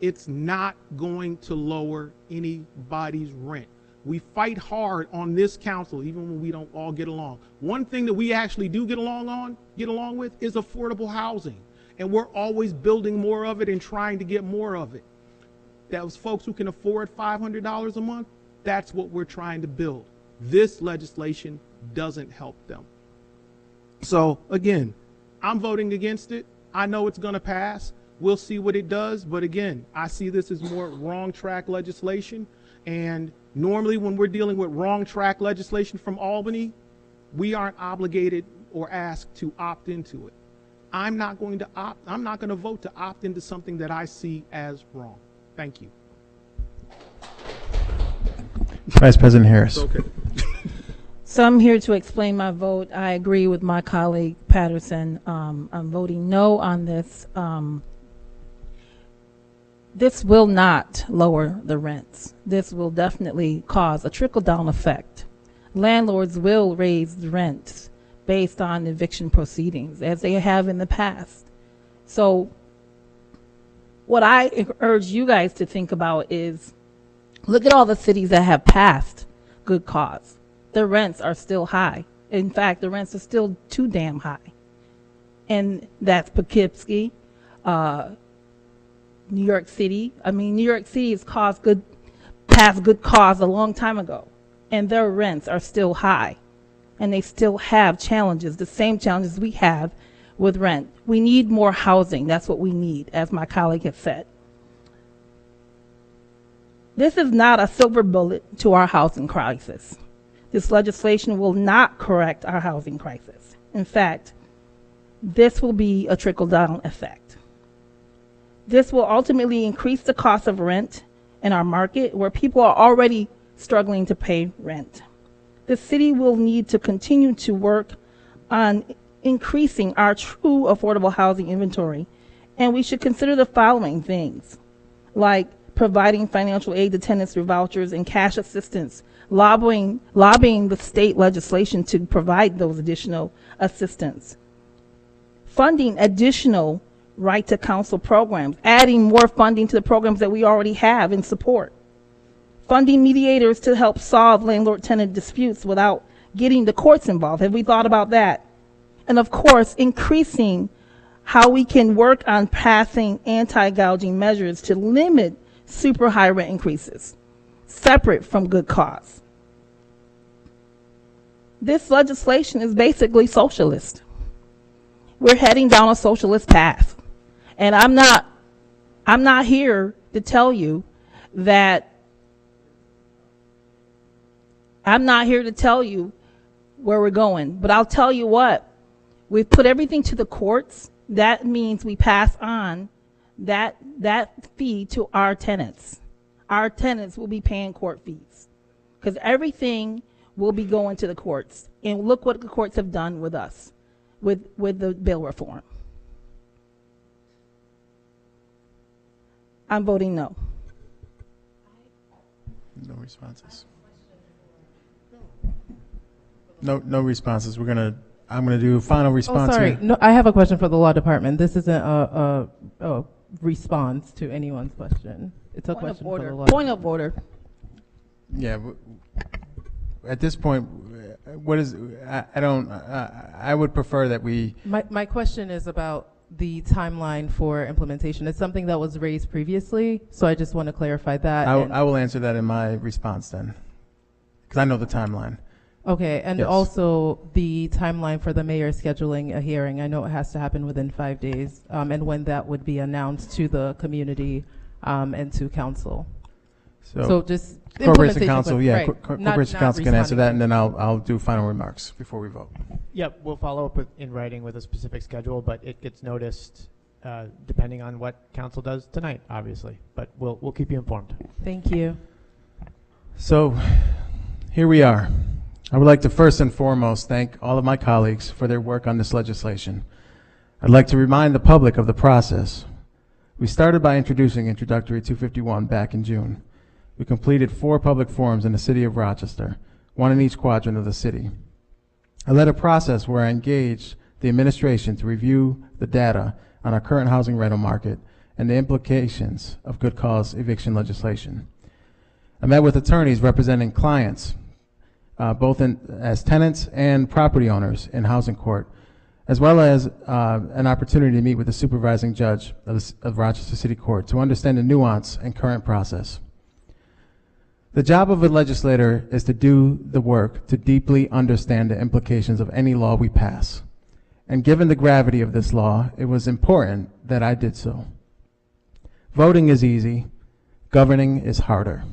It's not going to lower anybody's rent. We fight hard on this council, even when we don't all get along. One thing that we actually do get along with is affordable housing. And we're always building more of it and trying to get more of it. Those folks who can afford $500 a month, that's what we're trying to build. This legislation doesn't help them. So again, I'm voting against it. I know it's going to pass. We'll see what it does. But again, I see this as more wrong track legislation. And normally when we're dealing with wrong track legislation from Albany, we aren't obligated or asked to opt into it. I'm not going to vote to opt into something that I see as wrong. Thank you. Vice President Harris. Okay. So I'm here to explain my vote. I agree with my colleague Patterson. I'm voting no on this. This will not lower the rents. This will definitely cause a trickle-down effect. Landlords will raise the rents based on eviction proceedings, as they have in the past. So what I urge you guys to think about is, look at all the cities that have passed good cause. The rents are still high. In fact, the rents are still too damn high. And that's Poughkeepsie, New York City. I mean, New York City has passed good cause a long time ago, and their rents are still high, and they still have challenges, the same challenges we have with rent. We need more housing. That's what we need, as my colleague has said. This is not a silver bullet to our housing crisis. This legislation will not correct our housing crisis. In fact, this will be a trickle-down effect. This will ultimately increase the cost of rent in our market, where people are already struggling to pay rent. The city will need to continue to work on increasing our true affordable housing inventory, and we should consider the following things, like providing financial aid to tenants through vouchers and cash assistance, lobbying the state legislation to provide those additional assistance, funding additional right to counsel programs, adding more funding to the programs that we already have in support, funding mediators to help solve landlord-tenant disputes without getting the courts involved. Have we thought about that? And of course, increasing how we can work on passing anti-gouging measures to limit super high rent increases, separate from good cause. This legislation is basically socialist. We're heading down a socialist path. And I'm not here to tell you that where we're going, but I'll tell you what, we've put everything to the courts. That means we pass on that fee to our tenants. Our tenants will be paying court fees because everything will be going to the courts. And look what the courts have done with us, with the bill reform. I'm voting no. No responses. No responses. I'm gonna do a final response. Oh, sorry. here. No, I have a question for the law department. This isn't a response to anyone's question. It's a question for the law. Point of order. Yeah. At this point, what is? I don't. I would prefer that we. My question is about the timeline for implementation. It's something that was raised previously, so I just want to clarify that. I will answer that in my response then, because I know the timeline. Okay, and Yes. also the timeline for the mayor scheduling a hearing. I know it has to happen within 5 days, and when that would be announced to the community and to council. So just Corporation implementation, Council, but- yeah, right, Corporation not Council can answer responding. that, and then I'll do final remarks before we vote. Yep, we'll follow up in writing with a specific schedule, but it gets noticed depending on what council does tonight, obviously. But we'll keep you informed. Thank you. So here we are. I would like to first and foremost thank all of my colleagues for their work on this legislation. I'd like to remind the public of the process. We started by introducing Introductory 251 back in June. We completed 4 public forums in the city of Rochester, 1 in each quadrant of the city. I led a process where I engaged the administration to review the data on our current housing rental market and the implications of good cause eviction legislation. I met with attorneys representing clients, both as tenants and property owners in housing court, as well as an opportunity to meet with the supervising judge of Rochester City Court to understand the nuance and current process. The job of a legislator is to do the work to deeply understand the implications of any law we pass. And given the gravity of this law, it was important that I did so. Voting is easy, governing is harder.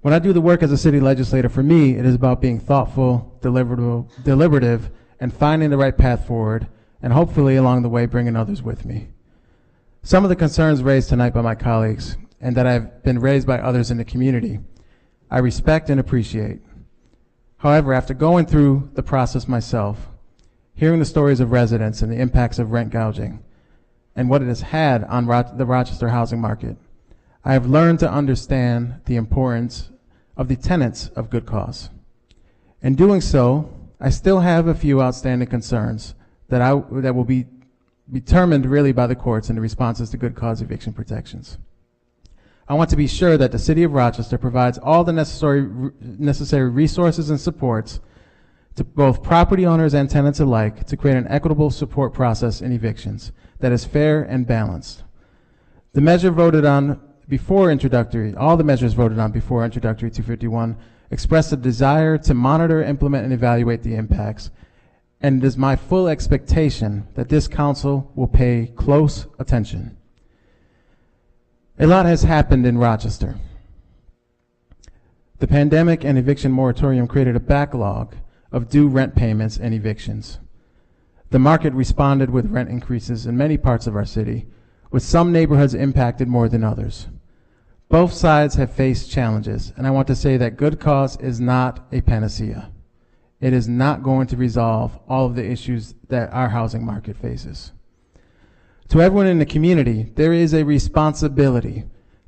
When I do the work as a city legislator, for me, it is about being thoughtful, deliberative, and finding the right path forward, and hopefully along the way bringing others with me. Some of the concerns raised tonight by my colleagues, and that have been raised by others in the community, I respect and appreciate. However, after going through the process myself, hearing the stories of residents and the impacts of rent gouging, and what it has had on the Rochester housing market, I have learned to understand the importance of the tenets of good cause. In doing so, I still have a few outstanding concerns that will be determined really by the courts in the responses to good cause eviction protections. I want to be sure that the city of Rochester provides all the necessary resources and supports to both property owners and tenants alike to create an equitable support process in evictions that is fair and balanced. The measure voted on before introductory, all the measures voted on before introductory 251 expressed a desire to monitor, implement, and evaluate the impacts, and it is my full expectation that this council will pay close attention. A lot has happened in Rochester. The pandemic and eviction moratorium created a backlog of due rent payments and evictions. The market responded with rent increases in many parts of our city, with some neighborhoods impacted more than others. Both sides have faced challenges, and I want to say that good cause is not a panacea. It is not going to resolve all of the issues that our housing market faces. To everyone in the community, there is a responsibility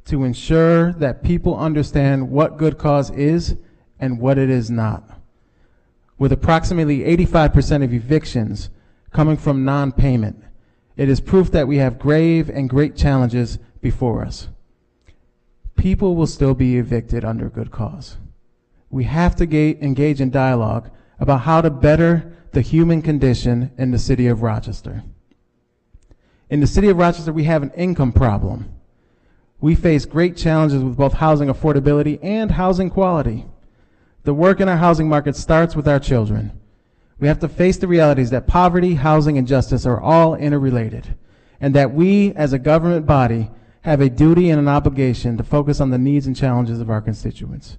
to ensure that people understand what good cause is and what it is not. With approximately 85% of evictions coming from non-payment, it is proof that we have grave and great challenges before us. People will still be evicted under good cause. We have to engage in dialogue about how to better the human condition in the city of Rochester. In the city of Rochester, we have an income problem. We face great challenges with both housing affordability and housing quality. The work in our housing market starts with our children. We have to face the realities that poverty, housing, and justice are all interrelated, and that we, as a government body, have a duty and an obligation to focus on the needs and challenges of our constituents.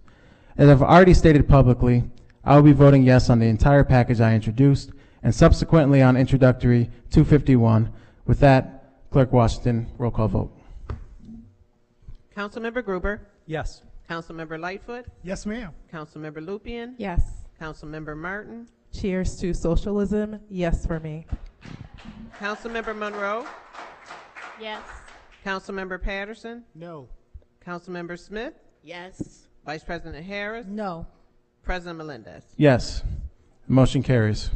As I've already stated publicly, I will be voting yes on the entire package I introduced, and subsequently on introductory 251. With that, Clerk Washington, roll call vote. Councilmember Gruber, Yes. Councilmember Lightfoot, Yes, ma'am. Councilmember Lupian, Yes. Councilmember Martin, Cheers to socialism. Yes for me. Councilmember Monroe, Yes. Councilmember Patterson, No. Councilmember Smith, Yes. Vice President Harris, No. President Melendez. Yes. Motion carries.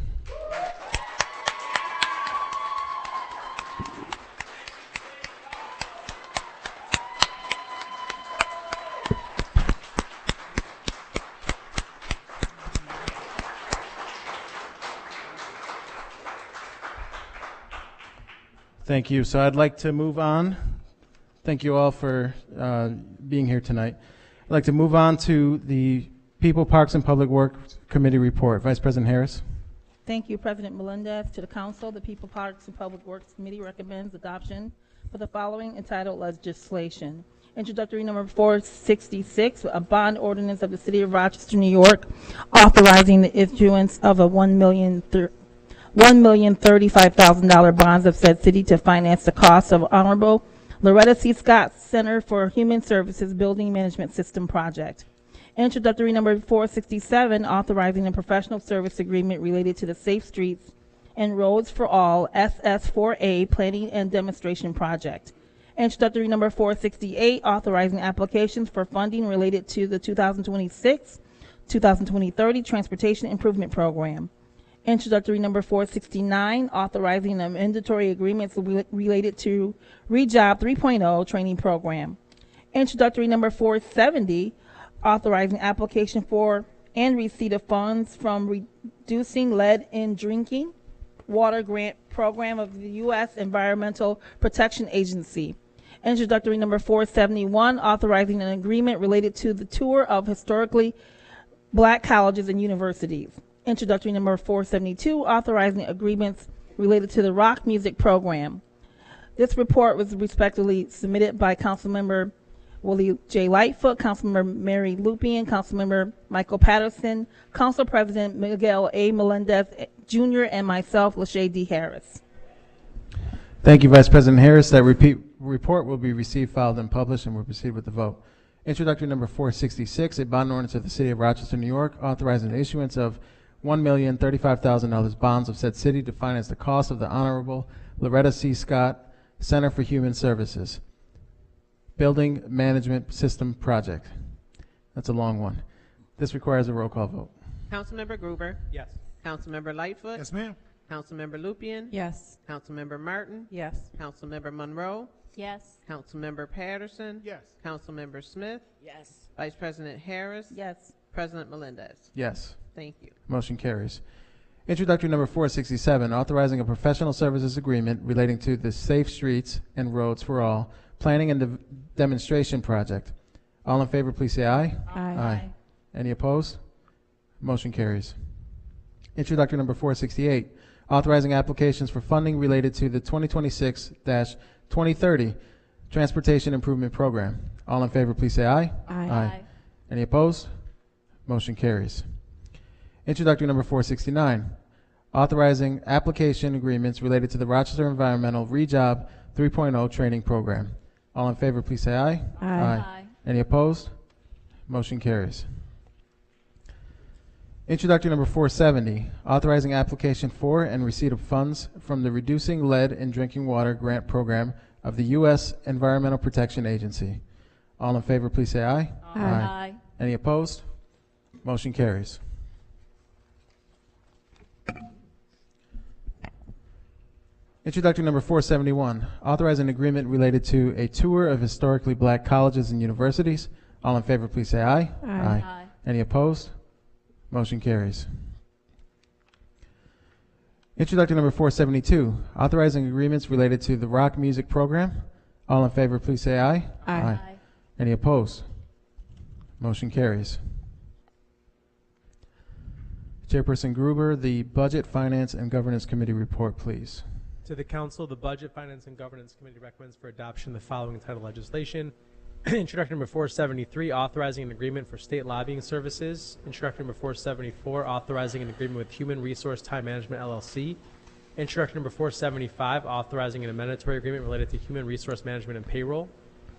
Thank you. So I'd like to move on. Thank you all for being here tonight. I'd like to move on to the People, Parks, and Public Works Committee report. Vice President Harris. Thank you, President Melendez. To the Council, the People, Parks, and Public Works Committee recommends adoption for the following entitled legislation. Introductory number 466, a bond ordinance of the City of Rochester, New York, authorizing the issuance of a $1,035,000 bonds of said city to finance the cost of Honorable Loretta C. Scott Center for Human Services Building Management System project. Introductory number 467, authorizing a professional service agreement related to the Safe Streets and Roads for All SS4A Planning and Demonstration Project. Introductory number 468, authorizing applications for funding related to the 2026-2030 Transportation Improvement Program. Introductory number 469, authorizing mandatory agreements related to Rejob 3.0 training program. Introductory number 470, authorizing application for and receipt of funds from Reducing Lead in Drinking Water Grant Program of the U.S. Environmental Protection Agency. Introductory number 471, authorizing an agreement related to the tour of historically black colleges and universities. Introductory number 472, authorizing agreements related to the rock music program. This report was respectively submitted by Councilmember Willie J. Lightfoot, Councilmember Mary Lupian, Councilmember Michael Patterson, Council President Miguel A. Melendez Jr., and myself, Lachey D. Harris. Thank you, Vice President Harris. That report will be received, filed, and published, and we'll proceed with the vote. Introductory number 466, a bond ordinance of the City of Rochester, New York, authorizing the issuance of $1,035,000 bonds of said city to finance the cost of the Honorable Loretta C. Scott Center for Human Services Building Management System Project. That's a long one. This requires a roll call vote. Councilmember Gruber, Yes. Councilmember Lightfoot, Yes, ma'am. Councilmember Lupian, Yes. Councilmember Martin, Yes. Councilmember Monroe, Yes. Councilmember Patterson, Yes. Councilmember Smith, Yes. Vice President Harris, Yes. President Melendez. Yes. Thank you. Motion carries. Introductory number 467, authorizing a professional services agreement relating to the Safe Streets and Roads for All Planning and Demonstration Project. All in favor, please say aye. Aye. Any opposed? Motion carries. Introductory number 468, authorizing applications for funding related to the 2026-2030 Transportation Improvement Program. All in favor, please say aye. Aye. Any opposed? Motion carries. Introductory number 469, authorizing application agreements related to the Rochester Environmental Rejob 3.0 training program. All in favor, please say aye. Aye. Any opposed? Motion carries. Introductory number 470, authorizing application for and receipt of funds from the Reducing Lead in Drinking Water Grant Program of the U.S. Environmental Protection Agency. All in favor, please say aye. Aye. Any opposed? Motion carries. Introductory number 471, authorizing an agreement related to a tour of historically black colleges and universities. All in favor, please say aye. Aye. Any opposed? Motion carries. Introductory number 472, authorizing agreements related to the rock music program. All in favor, please say aye. Aye. Any opposed? Motion carries. Chairperson Gruber, the Budget, Finance, and Governance Committee report, please. To the Council, the Budget, Finance, and Governance Committee recommends for adoption the following entitled legislation. Introductory number 473, authorizing an agreement for state lobbying services. Introductory number 474, authorizing an agreement with Human Resource Time Management LLC. Introductory number 475, authorizing an amendatory agreement related to human resource management and payroll.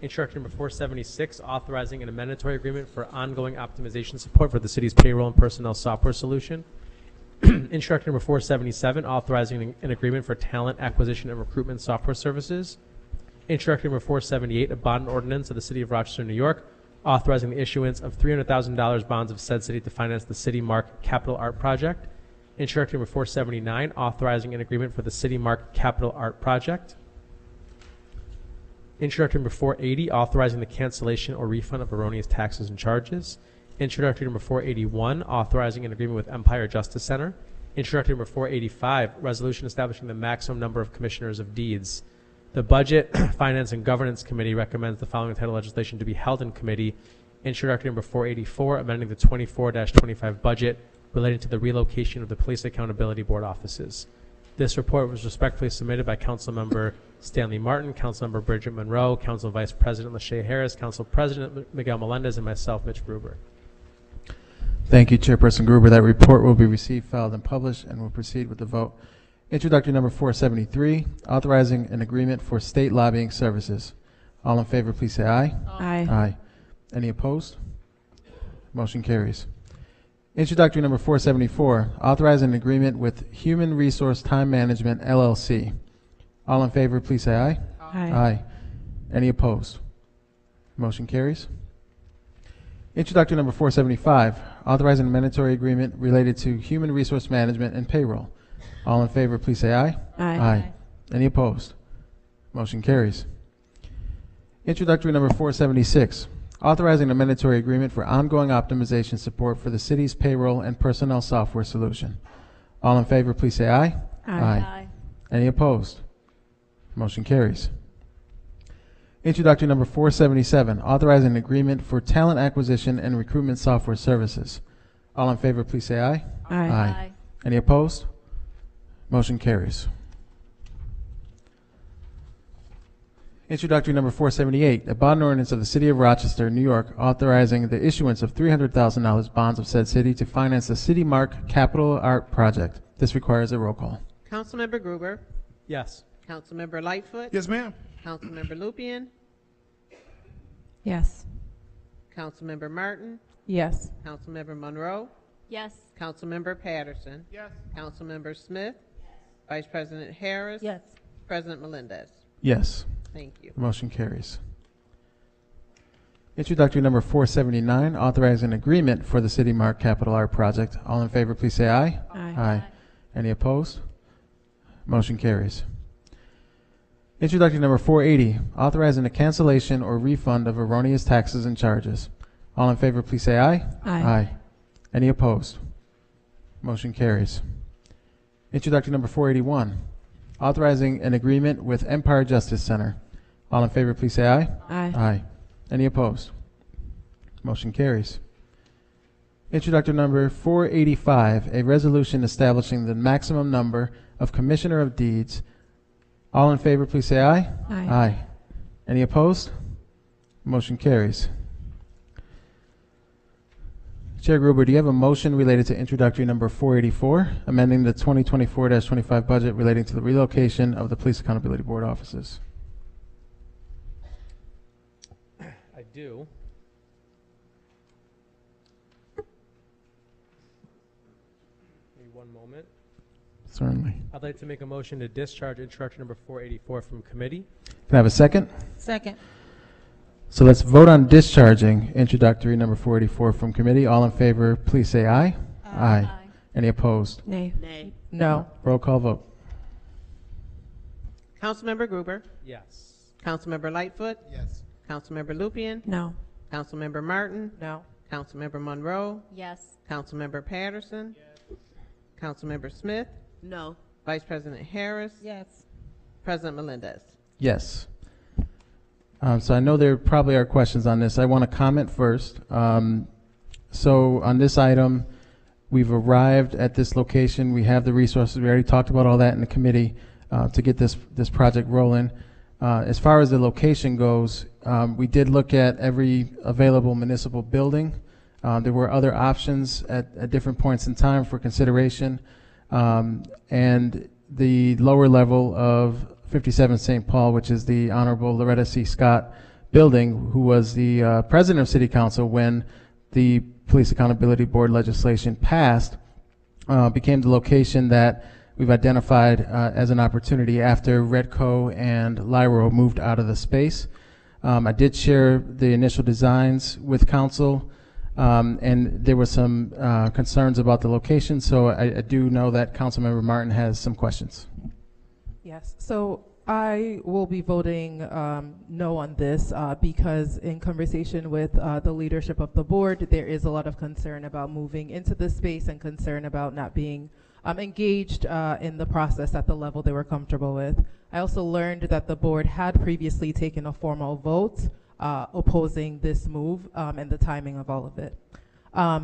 Introductory number 476, authorizing an amendatory agreement for ongoing optimization support for the city's payroll and personnel software solution. Introductory number 477, authorizing an agreement for talent acquisition and recruitment software services. Introductory number 478, a bond ordinance of the City of Rochester, New York, authorizing the issuance of $300,000 bonds of said city to finance the City Mark Capital Art Project. Introductory number 479, authorizing an agreement for the City Mark Capital Art Project. Introductory number 480, authorizing the cancellation or refund of erroneous taxes and charges. Introductory number 481, authorizing an agreement with Empire Justice Center. Introductory number 485, resolution establishing the maximum number of commissioners of deeds. The Budget, Finance, and Governance Committee recommends the following title legislation to be held in committee. Introductory number 484, amending the 24-25 budget relating to the relocation of the Police Accountability Board offices. This report was respectfully submitted by Councilmember Stanley Martin, Councilmember Bridget Monroe, Council Vice President Lachey Harris, Council President Miguel Melendez, and myself, Mitch Gruber. Thank you, Chairperson Gruber. That report will be received, filed, and published, and we'll proceed with the vote. Introductory number 473, authorizing an agreement for state lobbying services. All in favor, please say aye. Aye. Aye. Any opposed? Motion carries. Introductory number 474, authorizing an agreement with Human Resource Time Management, LLC. All in favor, please say aye. Aye. Aye. Any opposed? Motion carries. Introductory number 475, authorizing a mandatory agreement related to human resource management and payroll. All in favor, please say aye. Aye. Aye. Any opposed? Motion carries. Introductory number 476, authorizing a mandatory agreement for ongoing optimization support for the city's payroll and personnel software solution. All in favor, please say aye. Aye. Any opposed? Motion carries. Introductory number 477, authorizing an agreement for talent acquisition and recruitment software services. All in favor, please say aye. Aye. Any opposed? Motion carries. Introductory number 478, a bond ordinance of the City of Rochester, New York, authorizing the issuance of $300,000 bonds of said city to finance the City Mark Capital Art Project. This requires a roll call. Councilmember Gruber, Yes. Councilmember Lightfoot, Yes, ma'am. Councilmember Lupian, Yes. Councilmember Martin, Yes. Councilmember Monroe, Yes. Councilmember Patterson, Yes. Councilmember Smith, Vice President Harris, Yes. President Melendez. Yes. Thank you. Motion carries. Introductory number 479, authorizing an agreement for the City Mark Capital Art Project. All in favor, please say aye. Aye. Any opposed? Motion carries. Introductory number 480, authorizing a cancellation or refund of erroneous taxes and charges. All in favor, please say aye. Aye. Any opposed? Motion carries. Introductory number 481, authorizing an agreement with Empire Justice Center. All in favor, please say aye. Aye. Any opposed? Motion carries. Introductory number 485, a resolution establishing the maximum number of Commissioner of Deeds. All in favor, please say aye. Aye. Any opposed? Motion carries. Chair Gruber, do you have a motion related to introductory number 484, amending the 2024-25 budget relating to the relocation of the Police Accountability Board offices? I do. Give me one moment. Certainly. I'd like to make a motion to discharge introductory number 484 from committee. Can I have a second? Second. So let's vote on discharging introductory number 484 from committee. All in favor, please say aye. Aye. Any opposed? Nay. Nay. No. Roll call vote. Councilmember Gruber, Yes. Councilmember Lightfoot, Yes. Councilmember Lupian, No. Councilmember Martin, No. Councilmember Monroe, Yes. Councilmember Patterson, Councilmember Smith, No. Vice President Harris, Yes. President Melendez. Yes. So I know there probably are questions on this. I want to comment first. So on this item, we've arrived at this location. We have the resources. We already talked about all that in the committee to get this project rolling. As far as the location goes, we did look at every available municipal building. There were other options at different points in time for consideration. And the lower level of 57 St. Paul, which is the Honorable Loretta C. Scott building, who was the president of City Council when the Police Accountability Board legislation passed, became the location that we've identified as an opportunity after Redco and Lyro moved out of the space. I did share the initial designs with council, and there were some concerns about the location, so I do know that Councilmember Martin has some questions. Yes, so I will be voting no on this because in conversation with the leadership of the board, there is a lot of concern about moving into this space and concern about not being engaged in the process at the level they were comfortable with. I also learned that the board had previously taken a formal vote opposing this move and the timing of all of it.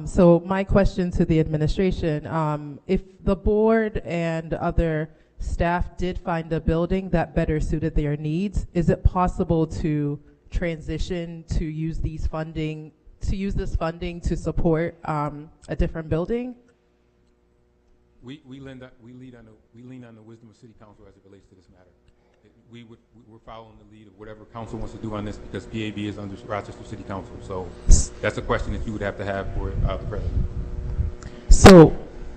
So my question to the administration, if the board and other staff did find a building that better suited their needs, is it possible to transition to use this funding to support a different building? We lean on the wisdom of City Council as it relates to this matter. We're following the lead of whatever council wants to do on this because PAB is under Rochester City Council. So that's a question that you would have to have for the president. So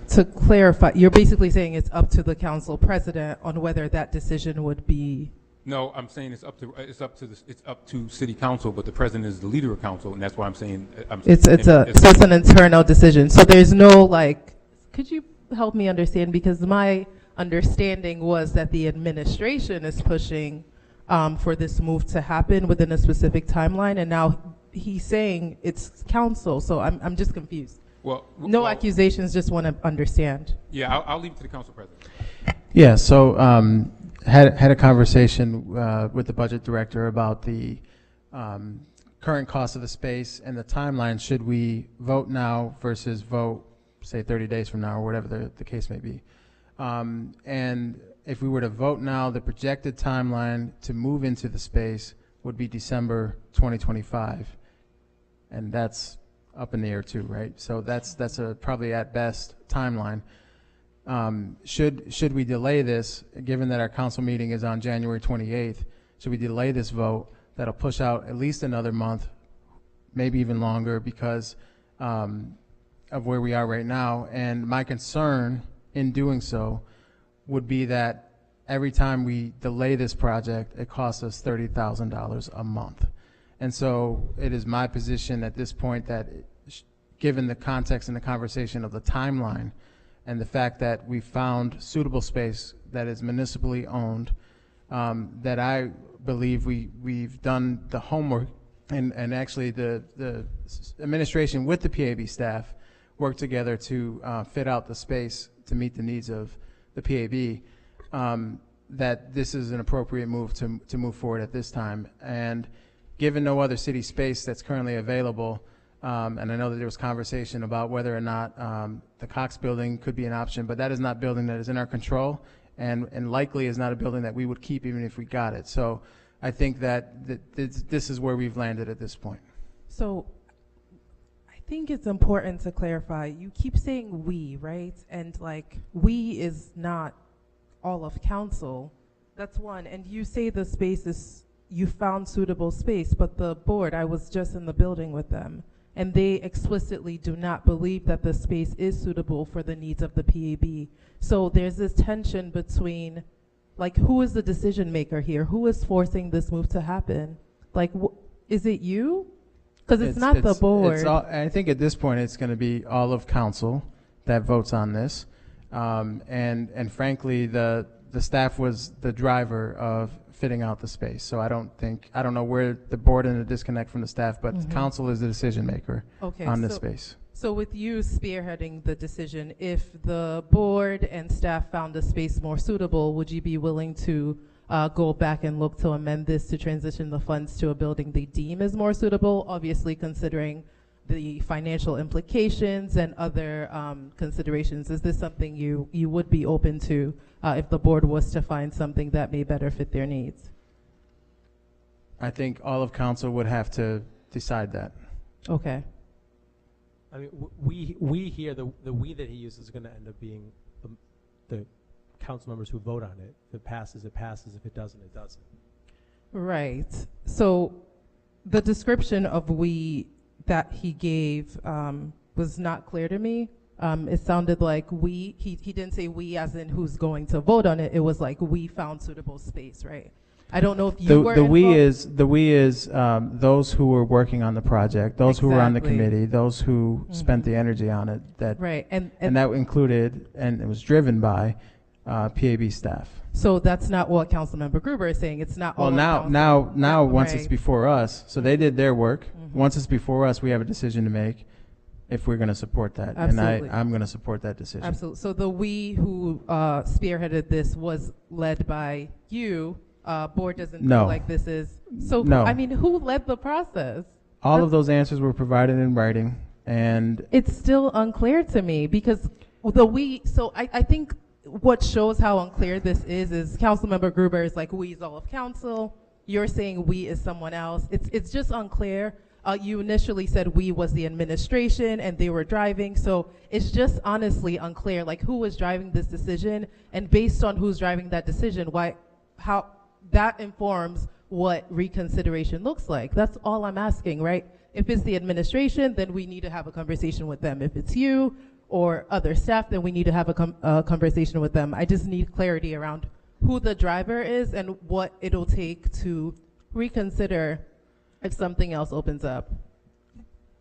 to clarify, you're basically saying it's up to the council president on whether that decision would be. No, I'm saying it's up to City Council, but the president is the leader of council, and that's why I'm saying It's an internal decision. So there's no could you help me understand, because my understanding was that the administration is pushing for this move to happen within a specific timeline, and now he's saying it's council. So I'm just confused. No accusations, just want to understand. Yeah, I'll leave it to the council president. Yeah, so had a conversation with the budget director about the current cost of the space and the timeline. Should we vote now versus vote, say, 30 days from now or whatever the case may be? And if we were to vote now, the projected timeline to move into the space would be December 2025. And that's up in the air too, right? So that's a probably at best timeline. Should we delay this, given that our council meeting is on January 28th, should we delay this vote? That'll push out at least another month, maybe even longer, because of where we are right now. And my concern in doing so would be that every time we delay this project, it costs us $30,000 a month. And so it is my position at this point that given the context and the conversation of the timeline and the fact that we found suitable space that is municipally owned, that I believe we've done the homework, and actually the administration with the PAB staff worked together to fit out the space to meet the needs of the PAB, that this is an appropriate move to move forward at this time. And given no other city space that's currently available, and I know that there was conversation about whether or not the Cox building could be an option, but that is not a building that is in our control, and likely is not a building that we would keep even if we got it. So I think that this is where we've landed at this point. So I think it's important to clarify, you keep saying we, right? And we is not all of council. That's one. And you say the space is, you found suitable space, but the board, I was just in the building with them, and they explicitly do not believe that the space is suitable for the needs of the PAB. So there's this tension between, who is the decision maker here? Who is forcing this move to happen? Is it you? Because it's not the board. I think at this point it's going to be all of council that votes on this. And frankly, the staff was the driver of fitting out the space. So I don't know where the board and the disconnect from the staff, but council is the decision maker on this space. So with you spearheading the decision, if the board and staff found the space more suitable, would you be willing to go back and look to amend this to transition the funds to a building they deem is more suitable, obviously considering the financial implications and other considerations? Is this something you would be open to if the board was to find something that may better fit their needs? I think all of council would have to decide that. Okay. I mean, we here, the we that he uses is going to end up being the council members who vote on it. If it passes, it passes. If it doesn't, it doesn't. Right. So the description of we that he gave was not clear to me. It sounded like he didn't say we as in who's going to vote on it. It was like we found suitable space, right? I don't know if you were The we involved. is those who were working on the project, those who were on the Exactly. committee, those who spent the energy on it. That Right, and that included, and it was driven by PAB staff. so that's not what Councilmember Gruber is saying. It's not. Well, all of now, council. once it's Right. before us, so they did their work. Mhm. Once it's before us, we have a decision to make if we're going to support that. Absolutely. And I'm going to support that decision. Absolutely. So the we who spearheaded this was led by you. Board doesn't No. feel like this is. So No. I mean, who led the process? All of those answers were provided in writing, and It's still unclear to me because the we. So I think what shows how unclear this is Councilmember Gruber is like we is all of council. You're saying we is someone else. It's just unclear. You initially said we was the administration and they were driving, so it's just honestly unclear, like who was driving this decision, and based on who's driving that decision, how that informs what reconsideration looks like. That's all I'm asking, right? If it's the administration, then we need to have a conversation with them. If it's you or other staff, then we need to have a conversation with them. I just need clarity around who the driver is and what it'll take to reconsider if something else opens up.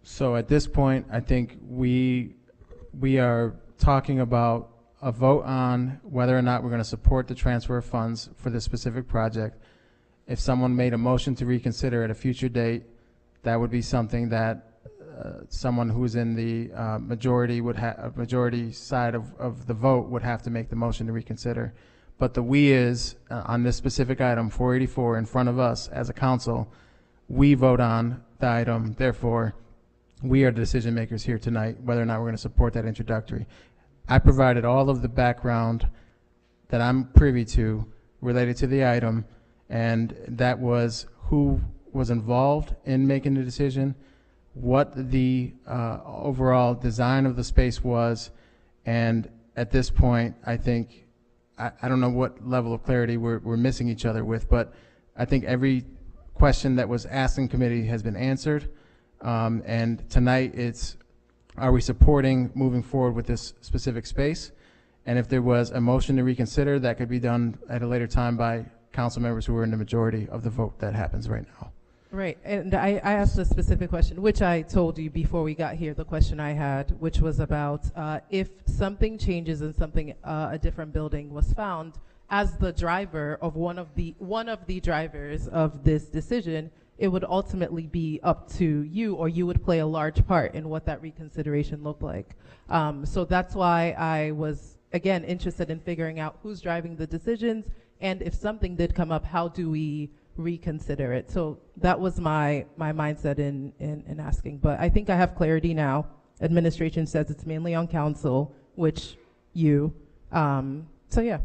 so at this point, I think we are talking about a vote on whether or not we're going to support the transfer of funds for this specific project. If someone made a motion to reconsider at a future date, that would be something that someone who's in the majority side of the vote would have to make the motion to reconsider. But the we is on this specific item 484 in front of us as a council. We vote on the item, therefore we are the decision makers here tonight whether or not we're going to support that introductory. I provided all of the background that I'm privy to related to the item, and that was who was involved in making the decision, what the overall design of the space was, and at this point, I think, I don't know what level of clarity we're missing each other with, but I think every question that was asked in committee has been answered, and tonight it's, are we supporting moving forward with this specific space? And if there was a motion to reconsider, that could be done at a later time by council members who are in the majority of the vote that happens right now. Right, and I asked a specific question, which I told you before we got here, the question I had, which was about if something changes and something, a different building was found, as the driver of one of the drivers of this decision, it would ultimately be up to you, or you would play a large part in what that reconsideration looked like. So that's why I was, again, interested in figuring out who's driving the decisions, and if something did come up, how do we reconsider it? So that was my mindset in asking. But I think I have clarity now. Administration says it's mainly on council, which you, so yeah.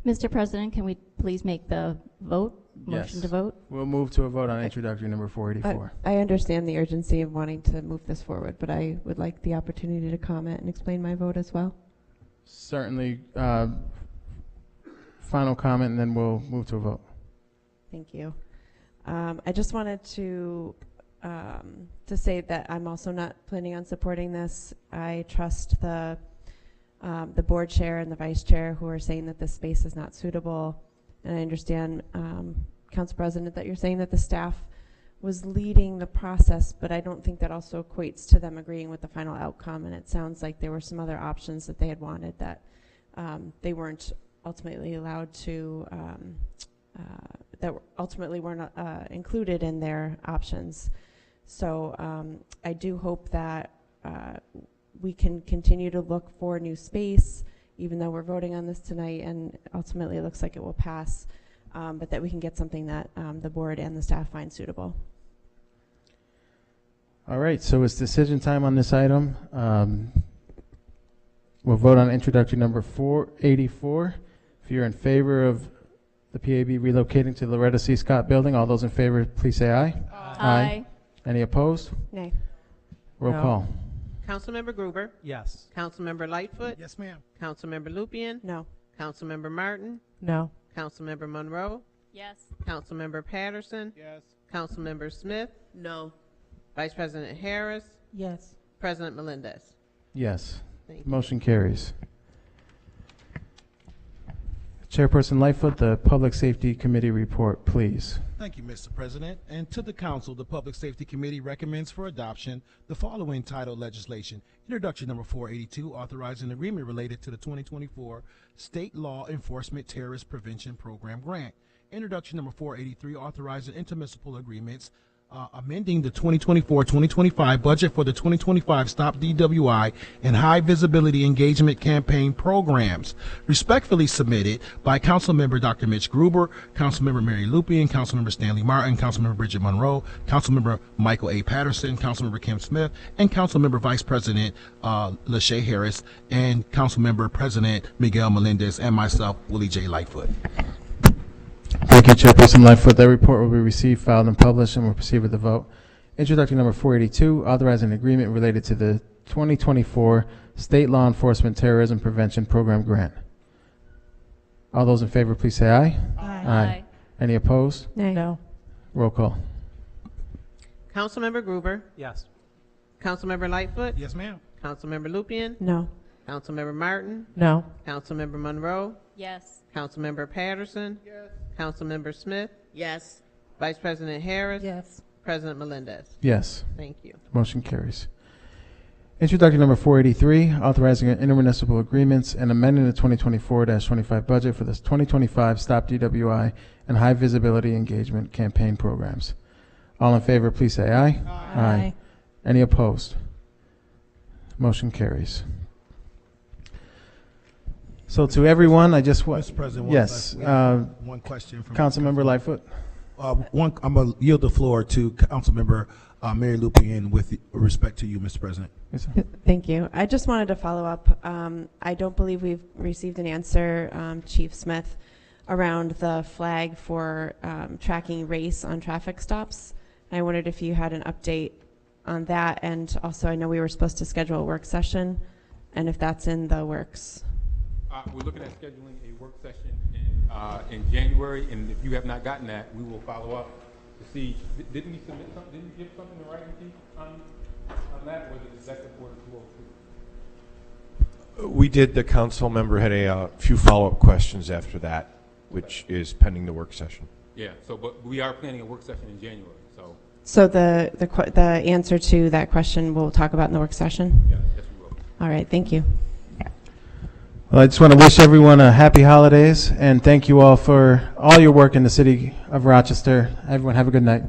Mr. President, can we please make the vote? Motion Yes. to vote? We'll move to a vote on introductory number 484. I understand the urgency of wanting to move this forward, but I would like the opportunity to comment and explain my vote as well. Certainly, final comment, and then we'll move to a vote. Thank you. I just wanted to say that I'm also not planning on supporting this. I trust the board chair and the vice chair who are saying that this space is not suitable. And I understand, Council President, that you're saying that the staff was leading the process, but I don't think that also equates to them agreeing with the final outcome. And it sounds like there were some other options that they had wanted that they weren't ultimately allowed to, that ultimately weren't included in their options. So I do hope that we can continue to look for new space, even though we're voting on this tonight, and ultimately it looks like it will pass, but that we can get something that the board and the staff find suitable. All right, so it's decision time on this item. We'll vote on introductory number 484. If you're in favor of the PAB relocating to the Loretta C. Scott building, all those in favor, please say aye. Aye. Any opposed? Nay. Roll No. call. Councilmember Gruber, Yes. Councilmember Lightfoot, Yes, ma'am. Councilmember Lupian, No. Councilmember Martin, No. Councilmember Monroe, Yes. Councilmember Patterson, Yes. Councilmember Smith, No. Vice President Harris, Yes. President Melendez. Yes. Thank you. Motion carries. Chairperson Lightfoot, the Public Safety Committee report, please. Thank you, Mr. President. And to the Council, the Public Safety Committee recommends for adoption the following titled legislation. Introduction number 482, authorizing an agreement related to the 2024 State Law Enforcement Terrorist Prevention Program grant. Introduction number 483, authorizing intermunicipal agreements amending the 2024-2025 budget for the 2025 Stop DWI and High Visibility Engagement Campaign programs. Respectfully submitted by Councilmember Dr. Mitch Gruber, Councilmember Mary Lupian, Councilmember Stanley Martin, Councilmember Bridget Monroe, Councilmember Michael A. Patterson, Councilmember Kim Smith, and Councilmember Vice President Lachey Harris, and Councilmember President Miguel Melendez, and myself, Willie J. Lightfoot. Thank you, Chairperson Lightfoot. That report will be received, filed, and published, and we'll proceed with the vote. Introductory number 482, authorizing an agreement related to the 2024 State Law Enforcement Terrorism Prevention Program grant. All those in favor, please say aye. Aye. Any opposed? Nay. No. Roll call. Councilmember Gruber, Yes. Councilmember Lightfoot, Yes, ma'am. Councilmember Lupian, No. Councilmember Martin, No. Councilmember Monroe, Yes. Councilmember Patterson, Councilmember Smith, Yes. Vice President Harris, Yes. President Melendez. Yes. Thank you. Motion carries. Introductory number 483, authorizing intermunicipal agreements and amending the 2024-25 budget for the 2025 Stop DWI and High Visibility Engagement Campaign programs. All in favor, please say aye. Aye. Any opposed? Motion carries. So to everyone, I just want, Mr. President, yes, one question from Councilmember Lightfoot. I'm going to yield the floor to Councilmember Mary Lupian with respect to you, Mr. President. Yes, sir. Thank you. I just wanted to follow up. I don't believe we've received an answer, Chief Smith, around the flag for tracking race on traffic stops. I wondered if you had an update on that, and also I know we were supposed to schedule a work session, and if that's in the works. We're looking at scheduling a work session in January, and if you have not gotten that, we will follow up to see, didn't we submit something, didn't you give something in writing, Chief, on that, or the executive board of 202? We did. The council member had a few follow-up questions after that, which is pending the work session. Yeah, so, but we are planning a work session in January, so. So the answer to that question we'll talk about in the work session? Yeah, yes, we will. All right, thank you. Well, I just want to wish everyone a happy holidays and thank you all for all your work in the city of Rochester. Everyone have a good night.